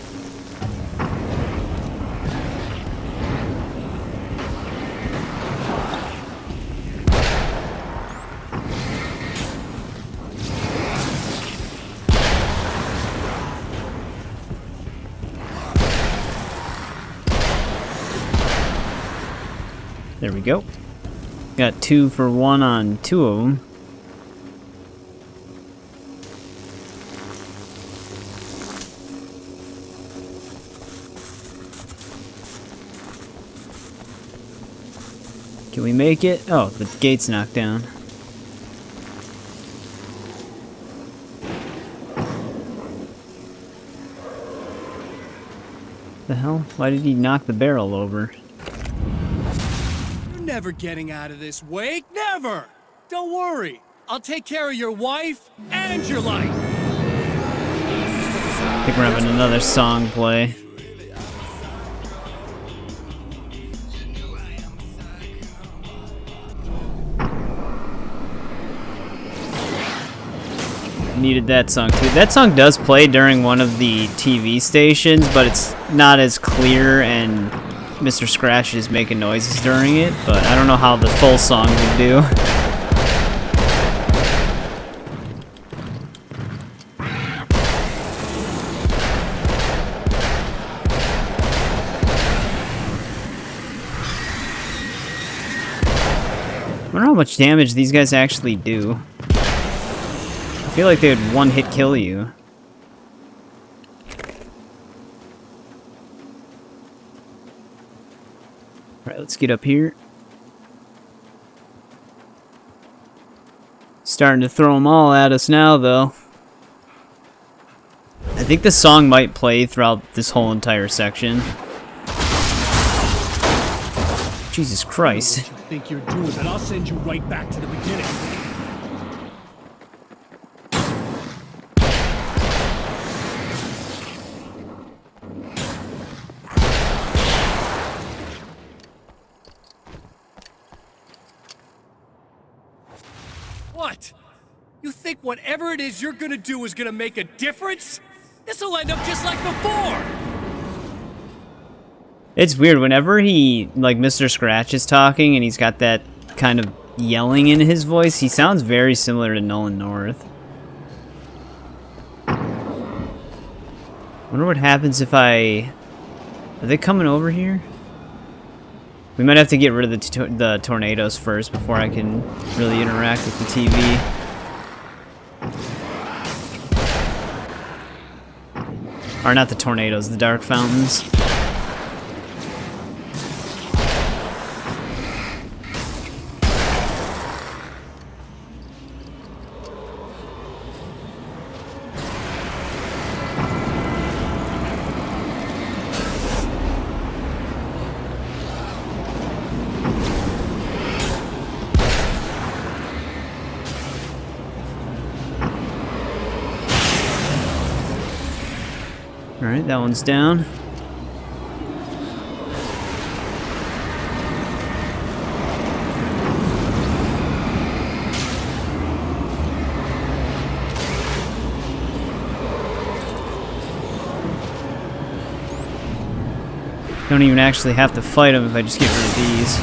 There we go. Got 2 for 1 on 2 of them. Can we make it? Oh, the gate's knocked down. The hell? Why did he knock the barrel over? You're never getting out of this, Wake! Never! Don't worry! I'll take care of your wife and your life. I think we're having another song play. Needed that song too. That song does play during one of the TV stations, but it's not as clear, and Mr. Scratch is making noises during it, but I don't know how the full song would do. I wonder how much damage these guys actually do. I feel like they would one-hit kill you. Alright, let's get up here. Starting to throw them all at us now, though. I think this song might play throughout this whole entire section. Jesus Christ. What you think you're doing, and I'll send you right back to the beginning. What? You think whatever it is you're gonna do is gonna make a difference? This'll end up just like before! It's weird, whenever he, like, Mr. Scratch is talking and he's got that kind of yelling in his voice, he sounds very similar to Nolan North. Wonder what happens if I... Are they coming over here? We might have to get rid of the tornadoes first before I can really interact with the TV. Or not the tornadoes, the dark fountains. Alright, that one's down. Don't even actually have to fight them if I just get rid of these.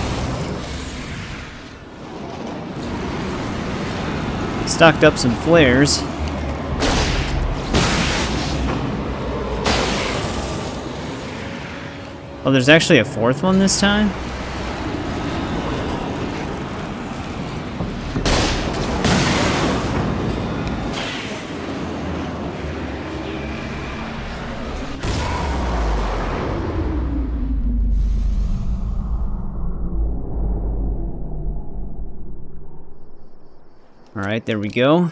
Stocked up some flares. Oh, there's actually a fourth one this time? Alright, there we go.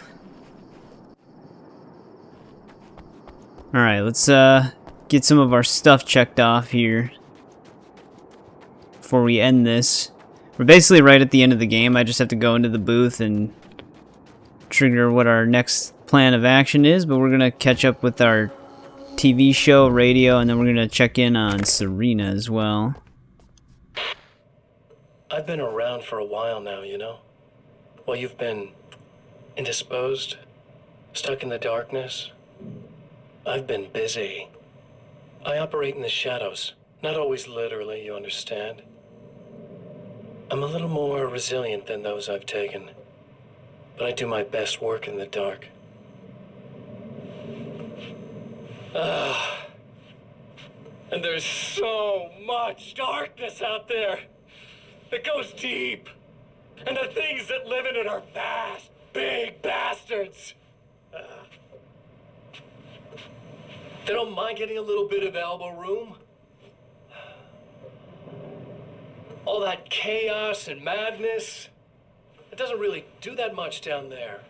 Alright, let's get some of our stuff checked off here before we end this. We're basically right at the end of the game. I just have to go into the booth and trigger what our next plan of action is, but we're going to catch up with our TV show, radio, and then we're going to check in on Serena as well. I've been around for a while now, you know? While you've been indisposed, stuck in the darkness, I've been busy. I operate in the shadows, not always literally, you understand? I'm a little more resilient than those I've taken, but I do my best work in the dark. And there's so much darkness out there. It goes deep. And the things that live in it are vast, big bastards. They don't mind getting a little bit of elbow room. All that chaos and madness, it doesn't really do that much down there.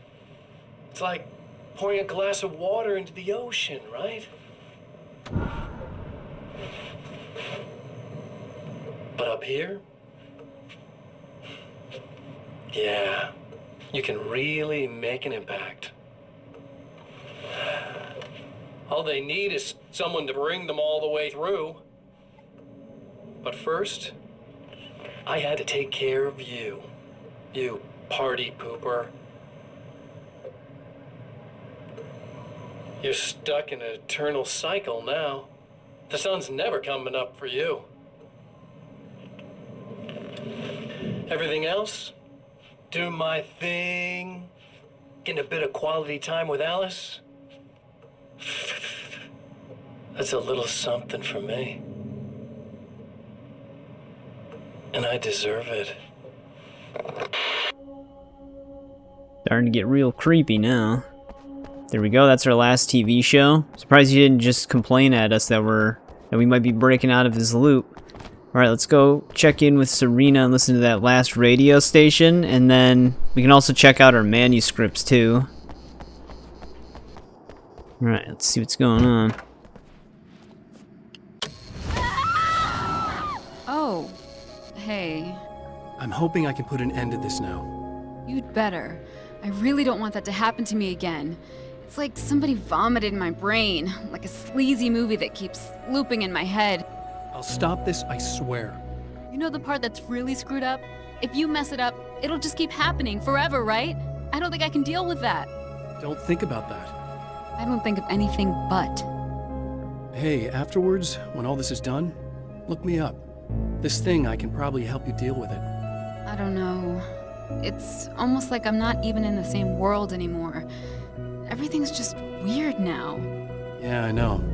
It's like pouring a glass of water into the ocean, right? But up here, yeah, you can really make an impact. All they need is someone to bring them all the way through. But first, I had to take care of you. You party pooper. You're stuck in an eternal cycle now. The sun's never coming up for you. Everything else? Do my thing. Getting a bit of quality time with Alice. That's a little something for me. And I deserve it. Starting to get real creepy now. There we go, that's our last TV show. Surprised you didn't just complain at us that we might be breaking out of his loop. Alright, let's go check in with Serena and listen to that last radio station, and then we can also check out our manuscripts too. Alright, let's see what's going on. Oh, hey. I'm hoping I can put an end to this now. You'd better. I really don't want that to happen to me again. It's like somebody vomited in my brain, like a sleazy movie that keeps looping in my head. I'll stop this, I swear. You know the part that's really screwed up? If you mess it up, it'll just keep happening forever, right? I don't think I can deal with that. Don't think about that. I don't think of anything but. Hey, afterwards, when all this is done, look me up. This thing, I can probably help you deal with it. I don't know. It's almost like I'm not even in the same world anymore. Everything's just weird now. Yeah, I know.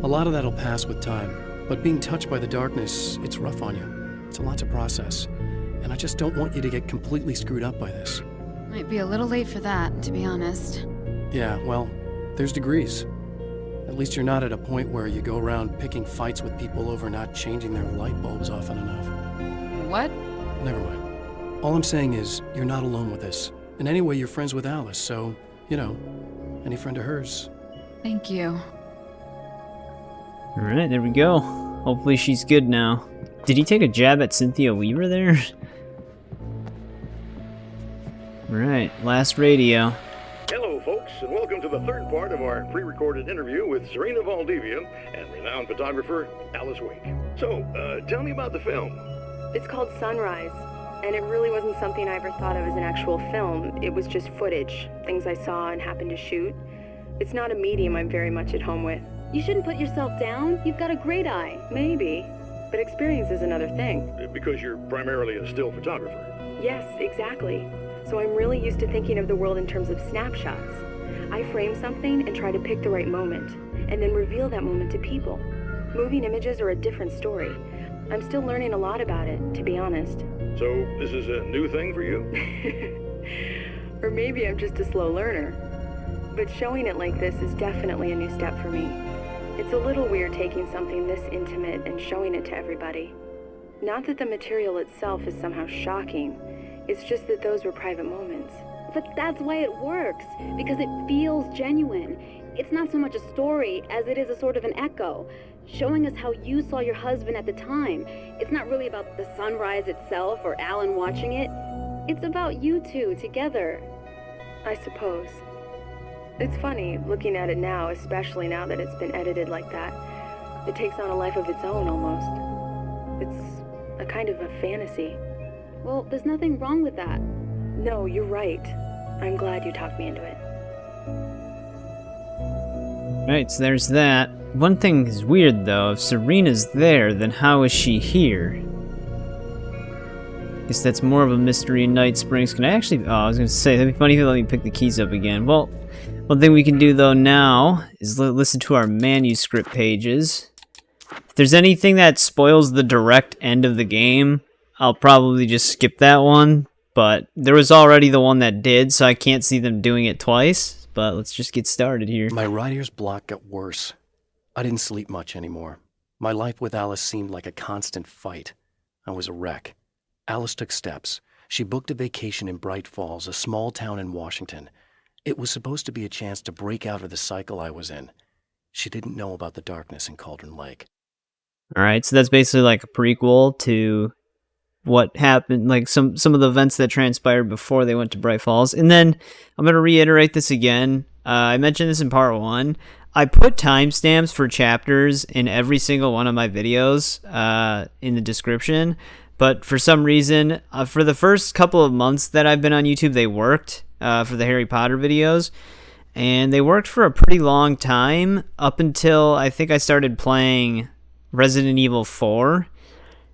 A lot of that'll pass with time. But being touched by the darkness, it's rough on you. It's a lot to process. And I just don't want you to get completely screwed up by this. Might be a little late for that, to be honest. Yeah, well, there's degrees. At least you're not at a point where you go around picking fights with people over not changing their light bulbs often enough. What? Never mind. All I'm saying is, you're not alone with this. And anyway, you're friends with Alice, so, you know, any friend of hers. Thank you. Alright, there we go. Hopefully she's good now. Did he take a jab at Cynthia Weaver there? Alright, last radio. Hello, folks, and welcome to the third part of our pre-recorded interview with Serena Valdivia and renowned photographer Alice Wake. So, tell me about the film. It's called Sunrise, and it really wasn't something I ever thought of as an actual film. It was just footage, things I saw and happened to shoot. It's not a medium I'm very much at home with. You shouldn't put yourself down. You've got a great eye. Maybe. But experience is another thing. Because you're primarily a still photographer. Yes, exactly. So I'm really used to thinking of the world in terms of snapshots. I frame something and try to pick the right moment, and then reveal that moment to people. Moving images are a different story. I'm still learning a lot about it, to be honest. So this is a new thing for you? Or maybe I'm just a slow learner. But showing it like this is definitely a new step for me. It's a little weird taking something this intimate and showing it to everybody. Not that the material itself is somehow shocking. It's just that those were private moments. But that's why it works, because it feels genuine. It's not so much a story as it is a sort of an echo, showing us how you saw your husband at the time. It's not really about the sunrise itself or Alan watching it. It's about you two together. I suppose. It's funny, looking at it now, especially now that it's been edited like that. It takes on a life of its own, almost. It's a kind of a fantasy. Well, there's nothing wrong with that. No, you're right. I'm glad you talked me into it. Right, so there's that. One thing is weird, though. If Serena's there, then how is she here? Guess that's more of a mystery in Night Springs. Can I actually... Oh, I was going to say, that'd be funny if they let me pick the keys up again. Well, one thing we can do, though, now is listen to our manuscript pages. If there's anything that spoils the direct end of the game, I'll probably just skip that one. But there was already the one that did, so I can't see them doing it twice. But let's just get started here. My writer's block got worse. I didn't sleep much anymore. My life with Alice seemed like a constant fight. I was a wreck. Alice took steps. She booked a vacation in Bright Falls, a small town in Washington. It was supposed to be a chance to break out of the cycle I was in. She didn't know about the darkness in Cauldron Lake. Alright, so that's basically like a prequel to what happened, like some of the events that transpired before they went to Bright Falls. And then I'm going to reiterate this again. I mentioned this in part 1. I put timestamps for chapters in every single one of my videos in the description. But for some reason, for the first couple of months that I've been on YouTube, they worked for the Harry Potter videos. And they worked for a pretty long time, up until I think I started playing Resident Evil 4.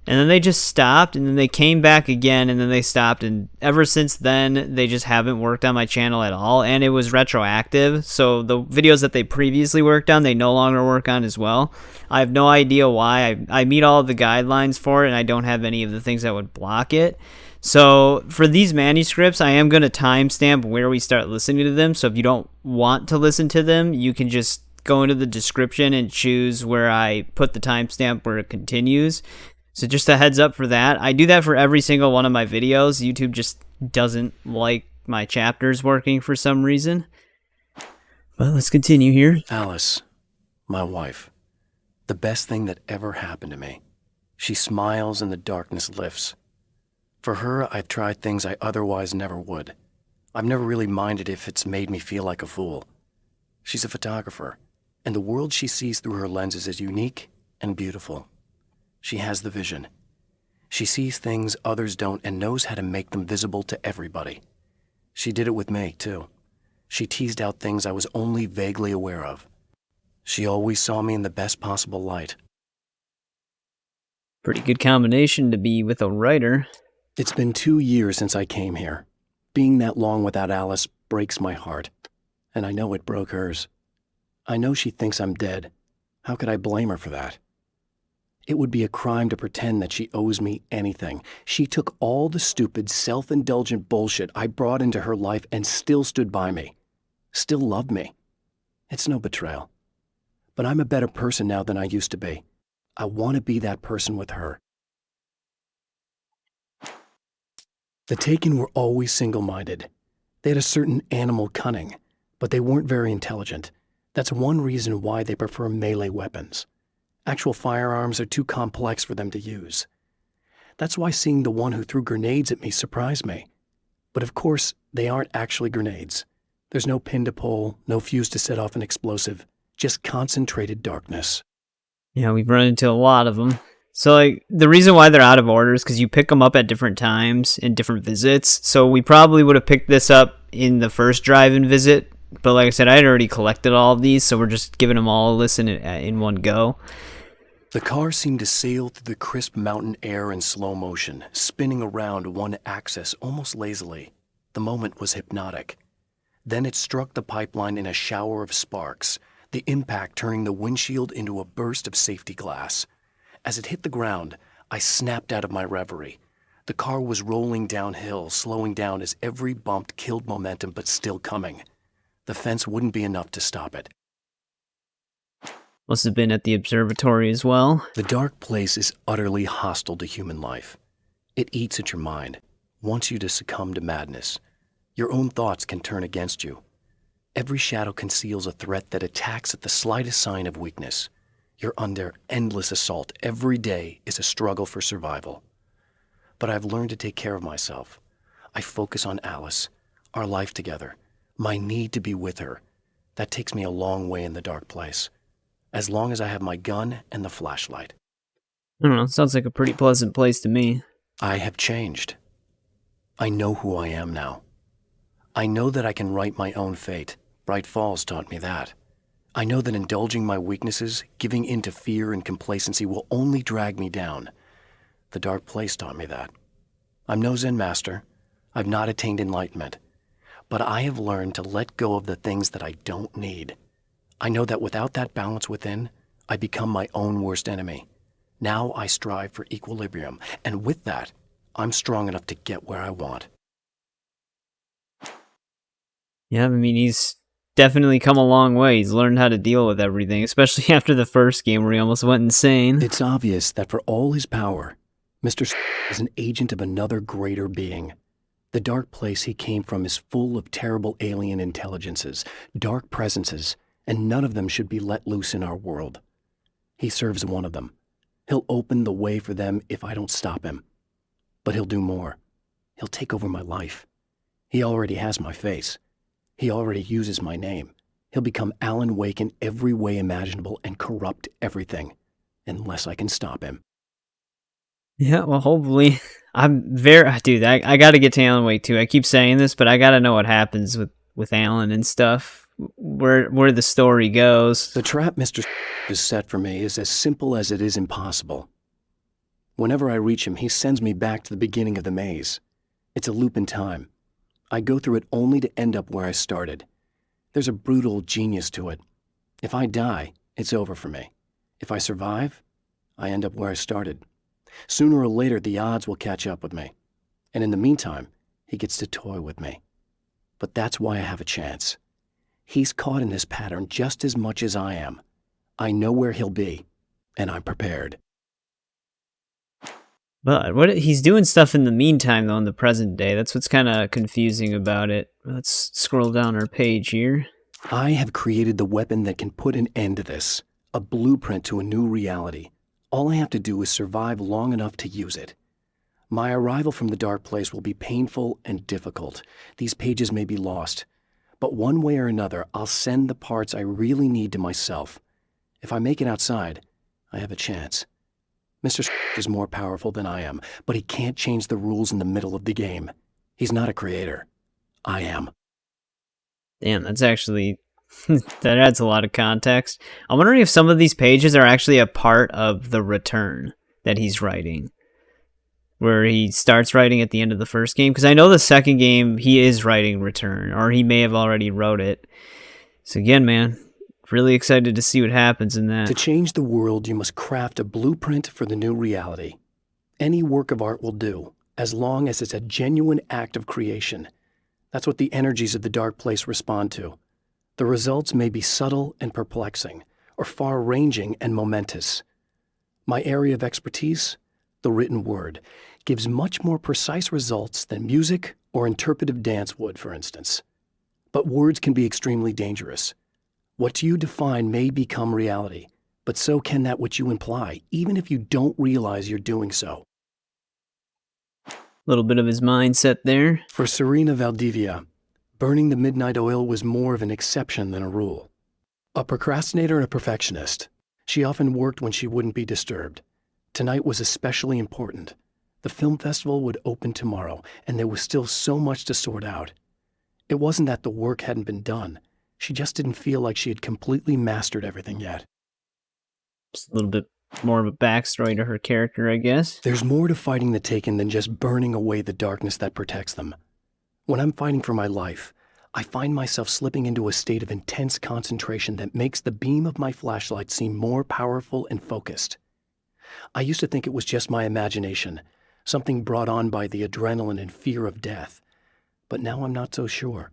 And then they just stopped, and then they came back again, and then they stopped. And ever since then, they just haven't worked on my channel at all. And it was retroactive, so the videos that they previously worked on, they no longer work on as well. I have no idea why. I meet all of the guidelines for it, and I don't have any of the things that would block it. So for these manuscripts, I am going to timestamp where we start listening to them. So if you don't want to listen to them, you can just go into the description and choose where I put the timestamp where it continues. So just a heads up for that. I do that for every single one of my videos. YouTube just doesn't like my chapters working for some reason. But let's continue here. Alice, my wife, the best thing that ever happened to me. She smiles and the darkness lifts. For her, I've tried things I otherwise never would. I've never really minded if it's made me feel like a fool. She's a photographer, and the world she sees through her lenses is unique and beautiful. She has the vision. She sees things others don't and knows how to make them visible to everybody. She did it with me, too. She teased out things I was only vaguely aware of. She always saw me in the best possible light. Pretty good combination to be with a writer. It's been 2 years since I came here. Being that long without Alice breaks my heart, and I know it broke hers. I know she thinks I'm dead. How could I blame her for that? It would be a crime to pretend that she owes me anything. She took all the stupid, self-indulgent bullshit I brought into her life and still stood by me. Still loved me. It's no betrayal. But I'm a better person now than I used to be. I want to be that person with her. The Taken were always single-minded. They had a certain animal cunning, but they weren't very intelligent. That's one reason why they prefer melee weapons. Actual firearms are too complex for them to use. That's why seeing the one who threw grenades at me surprised me. But of course, they aren't actually grenades. There's no pin to pull, no fuse to set off an explosive, just concentrated darkness. Yeah, we've run into a lot of them. So, like, the reason why they're out of order is because you pick them up at different times in different visits. So we probably would have picked this up in the first drive-in visit. But like I said, I had already collected all of these, so we're just giving them all a listen in one go. The car seemed to sail through the crisp mountain air in slow motion, spinning around one axis almost lazily. The moment was hypnotic. Then it struck the pipeline in a shower of sparks, the impact turning the windshield into a burst of safety glass. As it hit the ground, I snapped out of my reverie. The car was rolling downhill, slowing down as every bump killed momentum but still coming. The fence wouldn't be enough to stop it. Must have been at the observatory as well. The dark place is utterly hostile to human life. It eats at your mind, wants you to succumb to madness. Your own thoughts can turn against you. Every shadow conceals a threat that attacks at the slightest sign of weakness. You're under endless assault. Every day is a struggle for survival. But I've learned to take care of myself. I focus on Alice, our life together, my need to be with her. That takes me a long way in the dark place. As long as I have my gun and the flashlight. I don't know, sounds like a pretty pleasant place to me. I have changed. I know who I am now. I know that I can write my own fate. Bright Falls taught me that. I know that indulging my weaknesses, giving in to fear and complacency will only drag me down. The dark place taught me that. I'm no Zen master. I've not attained enlightenment. But I have learned to let go of the things that I don't need. I know that without that balance within, I become my own worst enemy. Now I strive for equilibrium, and with that, I'm strong enough to get where I want. Yeah, I mean, he's definitely come a long way. He's learned how to deal with everything, especially after the first game where he almost went insane. It's obvious that for all his power, Mr. is an agent of another greater being. The dark place he came from is full of terrible alien intelligences, dark presences, and none of them should be let loose in our world. He serves one of them. He'll open the way for them if I don't stop him. But he'll do more. He'll take over my life. He already has my face. He already uses my name. He'll become Alan Wake in every way imaginable and corrupt everything, unless I can stop him. Yeah, well, hopefully. Dude, I gotta get to Alan Wake 2. I keep saying this, but I gotta know what happens with Alan and stuff. Where the story goes. The trap Mr. is set for me is as simple as it is impossible. Whenever I reach him, he sends me back to the beginning of the maze. It's a loop in time. I go through it only to end up where I started. There's a brutal genius to it. If I die, it's over for me. If I survive, I end up where I started. Sooner or later, the odds will catch up with me. And in the meantime, he gets to toy with me. But that's why I have a chance. He's caught in this pattern just as much as I am. I know where he'll be, and I'm prepared. But he's doing stuff in the meantime, though, in the present day. That's what's kind of confusing about it. Let's scroll down our page here. I have created the weapon that can put an end to this. A blueprint to a new reality. All I have to do is survive long enough to use it. My arrival from the dark place will be painful and difficult. These pages may be lost. But one way or another, I'll send the parts I really need to myself. If I make it outside, I have a chance. Mr. is more powerful than I am, but he can't change the rules in the middle of the game. He's not a creator. I am. Damn, that's actually... that adds a lot of context. I'm wondering if some of these pages are actually a part of the return that he's writing. Where he starts writing at the end of the first game. Because I know the second game, he is writing Return. Or he may have already wrote it. So again, man... really excited to see what happens in that. To change the world, you must craft a blueprint for the new reality. Any work of art will do, as long as it's a genuine act of creation. That's what the energies of the dark place respond to. The results may be subtle and perplexing, or far-ranging and momentous. My area of expertise, the written word, gives much more precise results than music or interpretive dance would, for instance. But words can be extremely dangerous. What you define may become reality, but so can that which you imply, even if you don't realize you're doing so. Little bit of his mindset there. For Serena Valdivia, burning the midnight oil was more of an exception than a rule. A procrastinator and a perfectionist, she often worked when she wouldn't be disturbed. Tonight was especially important. The film festival would open tomorrow, and there was still so much to sort out. It wasn't that the work hadn't been done. She just didn't feel like she had completely mastered everything yet. Just a little bit more of a backstory to her character, I guess. There's more to fighting the Taken than just burning away the darkness that protects them. When I'm fighting for my life, I find myself slipping into a state of intense concentration that makes the beam of my flashlight seem more powerful and focused. I used to think it was just my imagination, something brought on by the adrenaline and fear of death. But now I'm not so sure.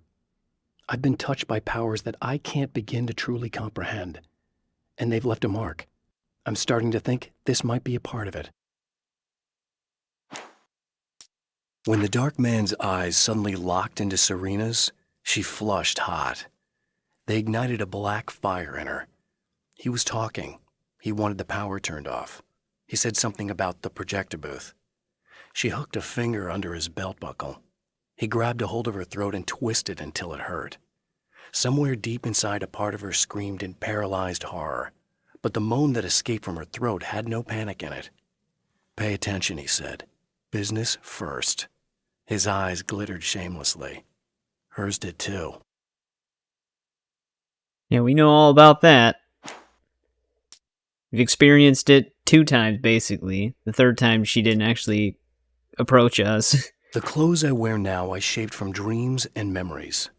I've been touched by powers that I can't begin to truly comprehend. And they've left a mark. I'm starting to think this might be a part of it. When the dark man's eyes suddenly locked into Serena's, she flushed hot. They ignited a black fire in her. He was talking. He wanted the power turned off. He said something about the projector booth. She hooked a finger under his belt buckle. He grabbed a hold of her throat and twisted until it hurt. Somewhere deep inside, a part of her screamed in paralyzed horror, but the moan that escaped from her throat had no panic in it. "Pay attention," he said. "Business first." His eyes glittered shamelessly. Hers did too. Yeah, we know all about that. We've experienced it 2 times, basically. The third time she didn't actually approach us. The clothes I wear now I shaped from dreams and memories.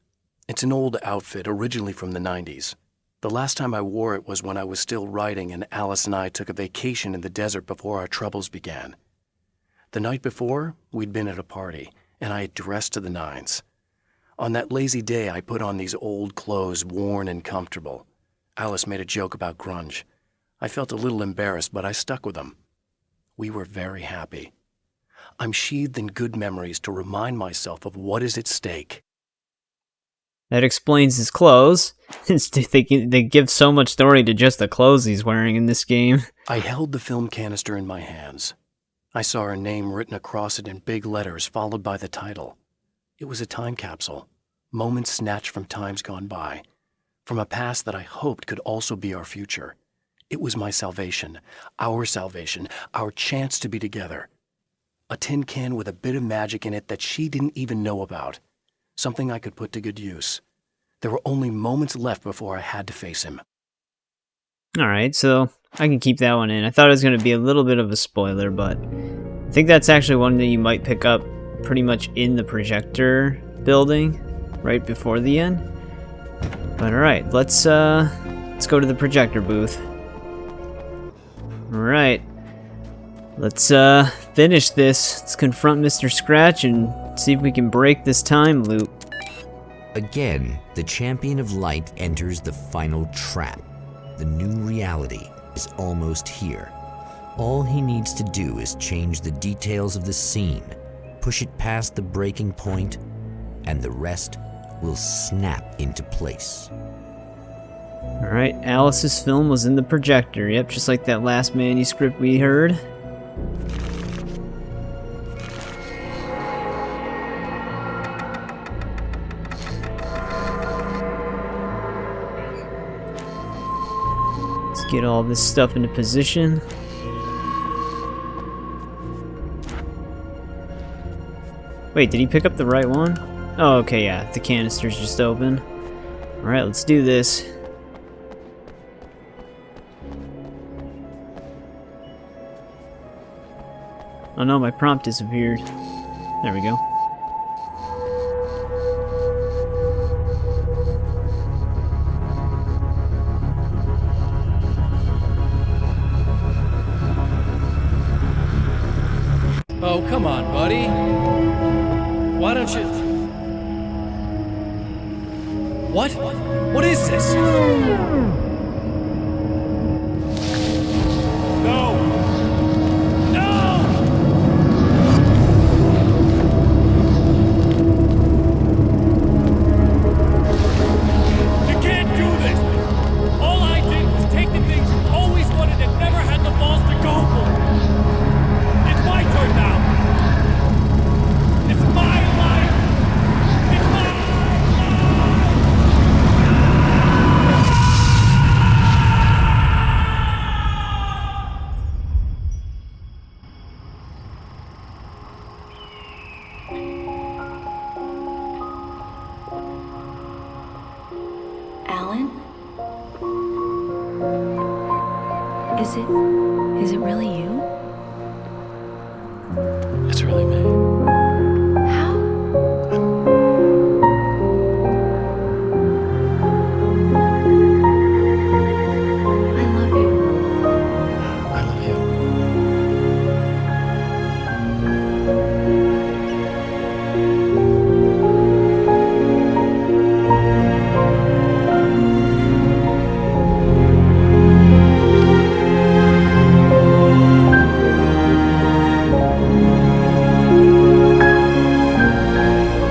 It's an old outfit, originally from the 90s. The last time I wore it was when I was still writing and Alice and I took a vacation in the desert before our troubles began. The night before, we'd been at a party, and I had dressed to the nines. On that lazy day, I put on these old clothes, worn and comfortable. Alice made a joke about grunge. I felt a little embarrassed, but I stuck with them. We were very happy. I'm sheathed in good memories to remind myself of what is at stake. That explains his clothes. They give so much story to just the clothes he's wearing in this game. I held the film canister in my hands. I saw her name written across it in big letters, followed by the title. It was a time capsule, moments snatched from times gone by, from a past that I hoped could also be our future. It was my salvation, our chance to be together. A tin can with a bit of magic in it that she didn't even know about. Something I could put to good use. There were only moments left before I had to face him. Alright, so I can keep that one in. I thought it was going to be a little bit of a spoiler, but I think that's actually one that you might pick up pretty much in the projector building right before the end. But alright, let's go to the projector booth. Alright. Let's finish this. Let's confront Mr. Scratch and see if we can break this time loop. Again, the champion of light enters the final trap. The new reality is almost here. All he needs to do is change the details of the scene, push it past the breaking point, and the rest will snap into place. Alright, Alice's film was in the projector. Yep, just like that last manuscript we heard. Let's get all this stuff into position. Wait, did he pick up the right one? Oh, okay, yeah, the canister's just open. Alright, let's do this. Oh no, my prompt disappeared. There we go. Oh, come on, buddy. Why don't you... What? What is this? No! No! You can't do this! All I did was take the things you always wanted and never had the balls to go for. It's my turn now. It's my life. It's my life. Alan? Is it really you? It's really me. How? I love you. I love you.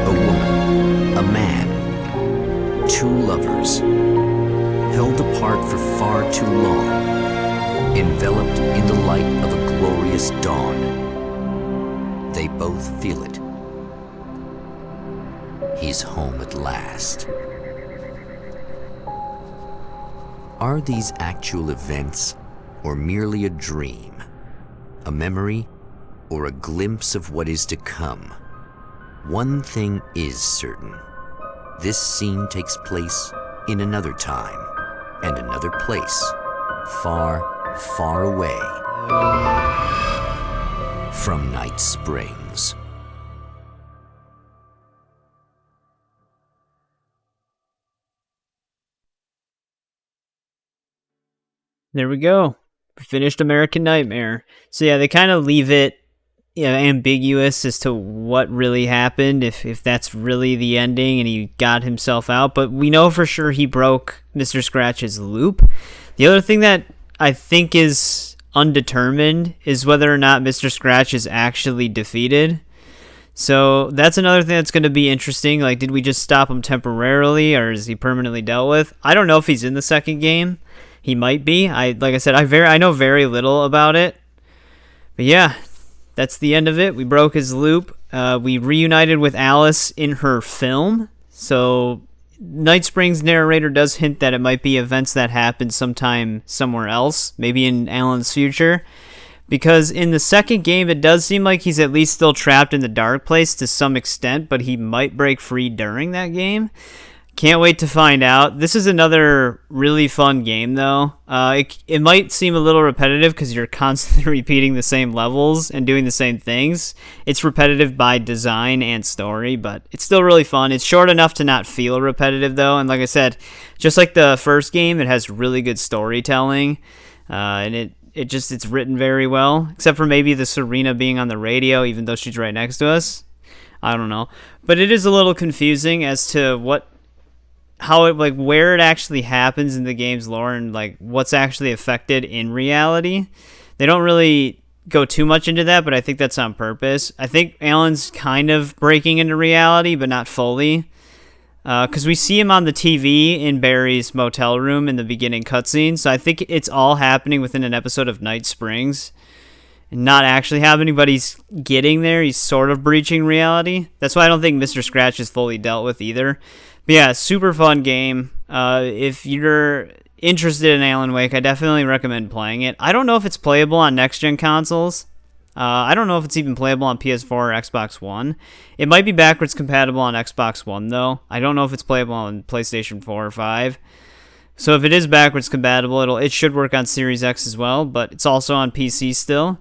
A woman, a man, two lovers, held apart for far too long, enveloped in the light of a glorious dawn. They both feel it. He's home at last. Are these actual events, or merely a dream? A memory, or a glimpse of what is to come? One thing is certain. This scene takes place in another time and another place, far, far away from Night Springs. There we go. We finished American Nightmare. So yeah, they kind of leave it ambiguous as to what really happened, if that's really the ending and he got himself out. But we know for sure he broke Mr. Scratch's loop. The other thing that I think is undetermined is whether or not Mr. Scratch is actually defeated. So that's another thing that's going to be interesting. Like, did we just stop him temporarily, or is he permanently dealt with? I don't know if he's in the second game. He might be. Like I said, I know very little about it. But yeah, that's the end of it. We broke his loop. We reunited with Alice in her film. So Night Springs narrator does hint that it might be events that happened sometime somewhere else, maybe in Alan's future. Because in the second game, it does seem like he's at least still trapped in the dark place to some extent, but he might break free during that game. Can't wait to find out. This is another really fun game, though. It might seem a little repetitive because you're constantly repeating the same levels and doing the same things. It's repetitive by design and story, but it's still really fun. It's short enough to not feel repetitive, though. And like I said, just like the first game, it has really good storytelling, and it's written very well, except for maybe the Serena being on the radio, even though she's right next to us. I don't know, but it is a little confusing as to where it actually happens in the game's lore and like what's actually affected in reality. They don't really go too much into that, but I think that's on purpose. I think Alan's kind of breaking into reality, but not fully. Because we see him on the TV in Barry's motel room in the beginning cutscene, so I think it's all happening within an episode of Night Springs. And not actually happening, but he's getting there. He's sort of breaching reality. That's why I don't think Mr. Scratch is fully dealt with either. But yeah, super fun game. If you're interested in Alan Wake, I definitely recommend playing it. I don't know if it's playable on next-gen consoles. I don't know if it's even playable on PS4 or Xbox One. It might be backwards compatible on Xbox One, though. I don't know if it's playable on PlayStation 4 or 5. So if it is backwards compatible, it should work on Series X as well, but it's also on PC still.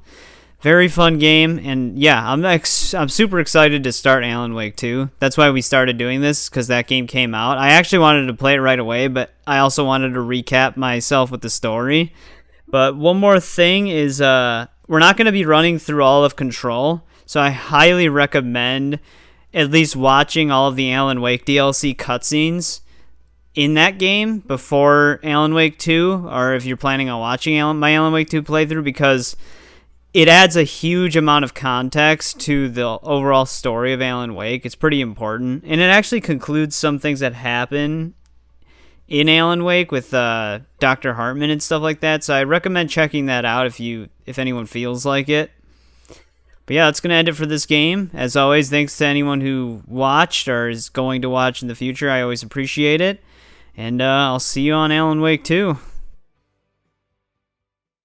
Very fun game, and yeah, I'm super excited to start Alan Wake 2. That's why we started doing this, because that game came out. I actually wanted to play it right away, but I also wanted to recap myself with the story. But one more thing is, we're not going to be running through all of Control, so I highly recommend at least watching all of the Alan Wake DLC cutscenes in that game before Alan Wake 2, or if you're planning on watching my Alan Wake 2 playthrough, because it adds a huge amount of context to the overall story of Alan Wake. It's pretty important, and it actually concludes some things that happen in Alan Wake with Dr. Hartman and stuff like that, so I recommend checking that out if anyone feels like it. But yeah, that's going to end it for this game. As always, thanks to anyone who watched or is going to watch in the future. I always appreciate it. And I'll see you on Alan Wake 2.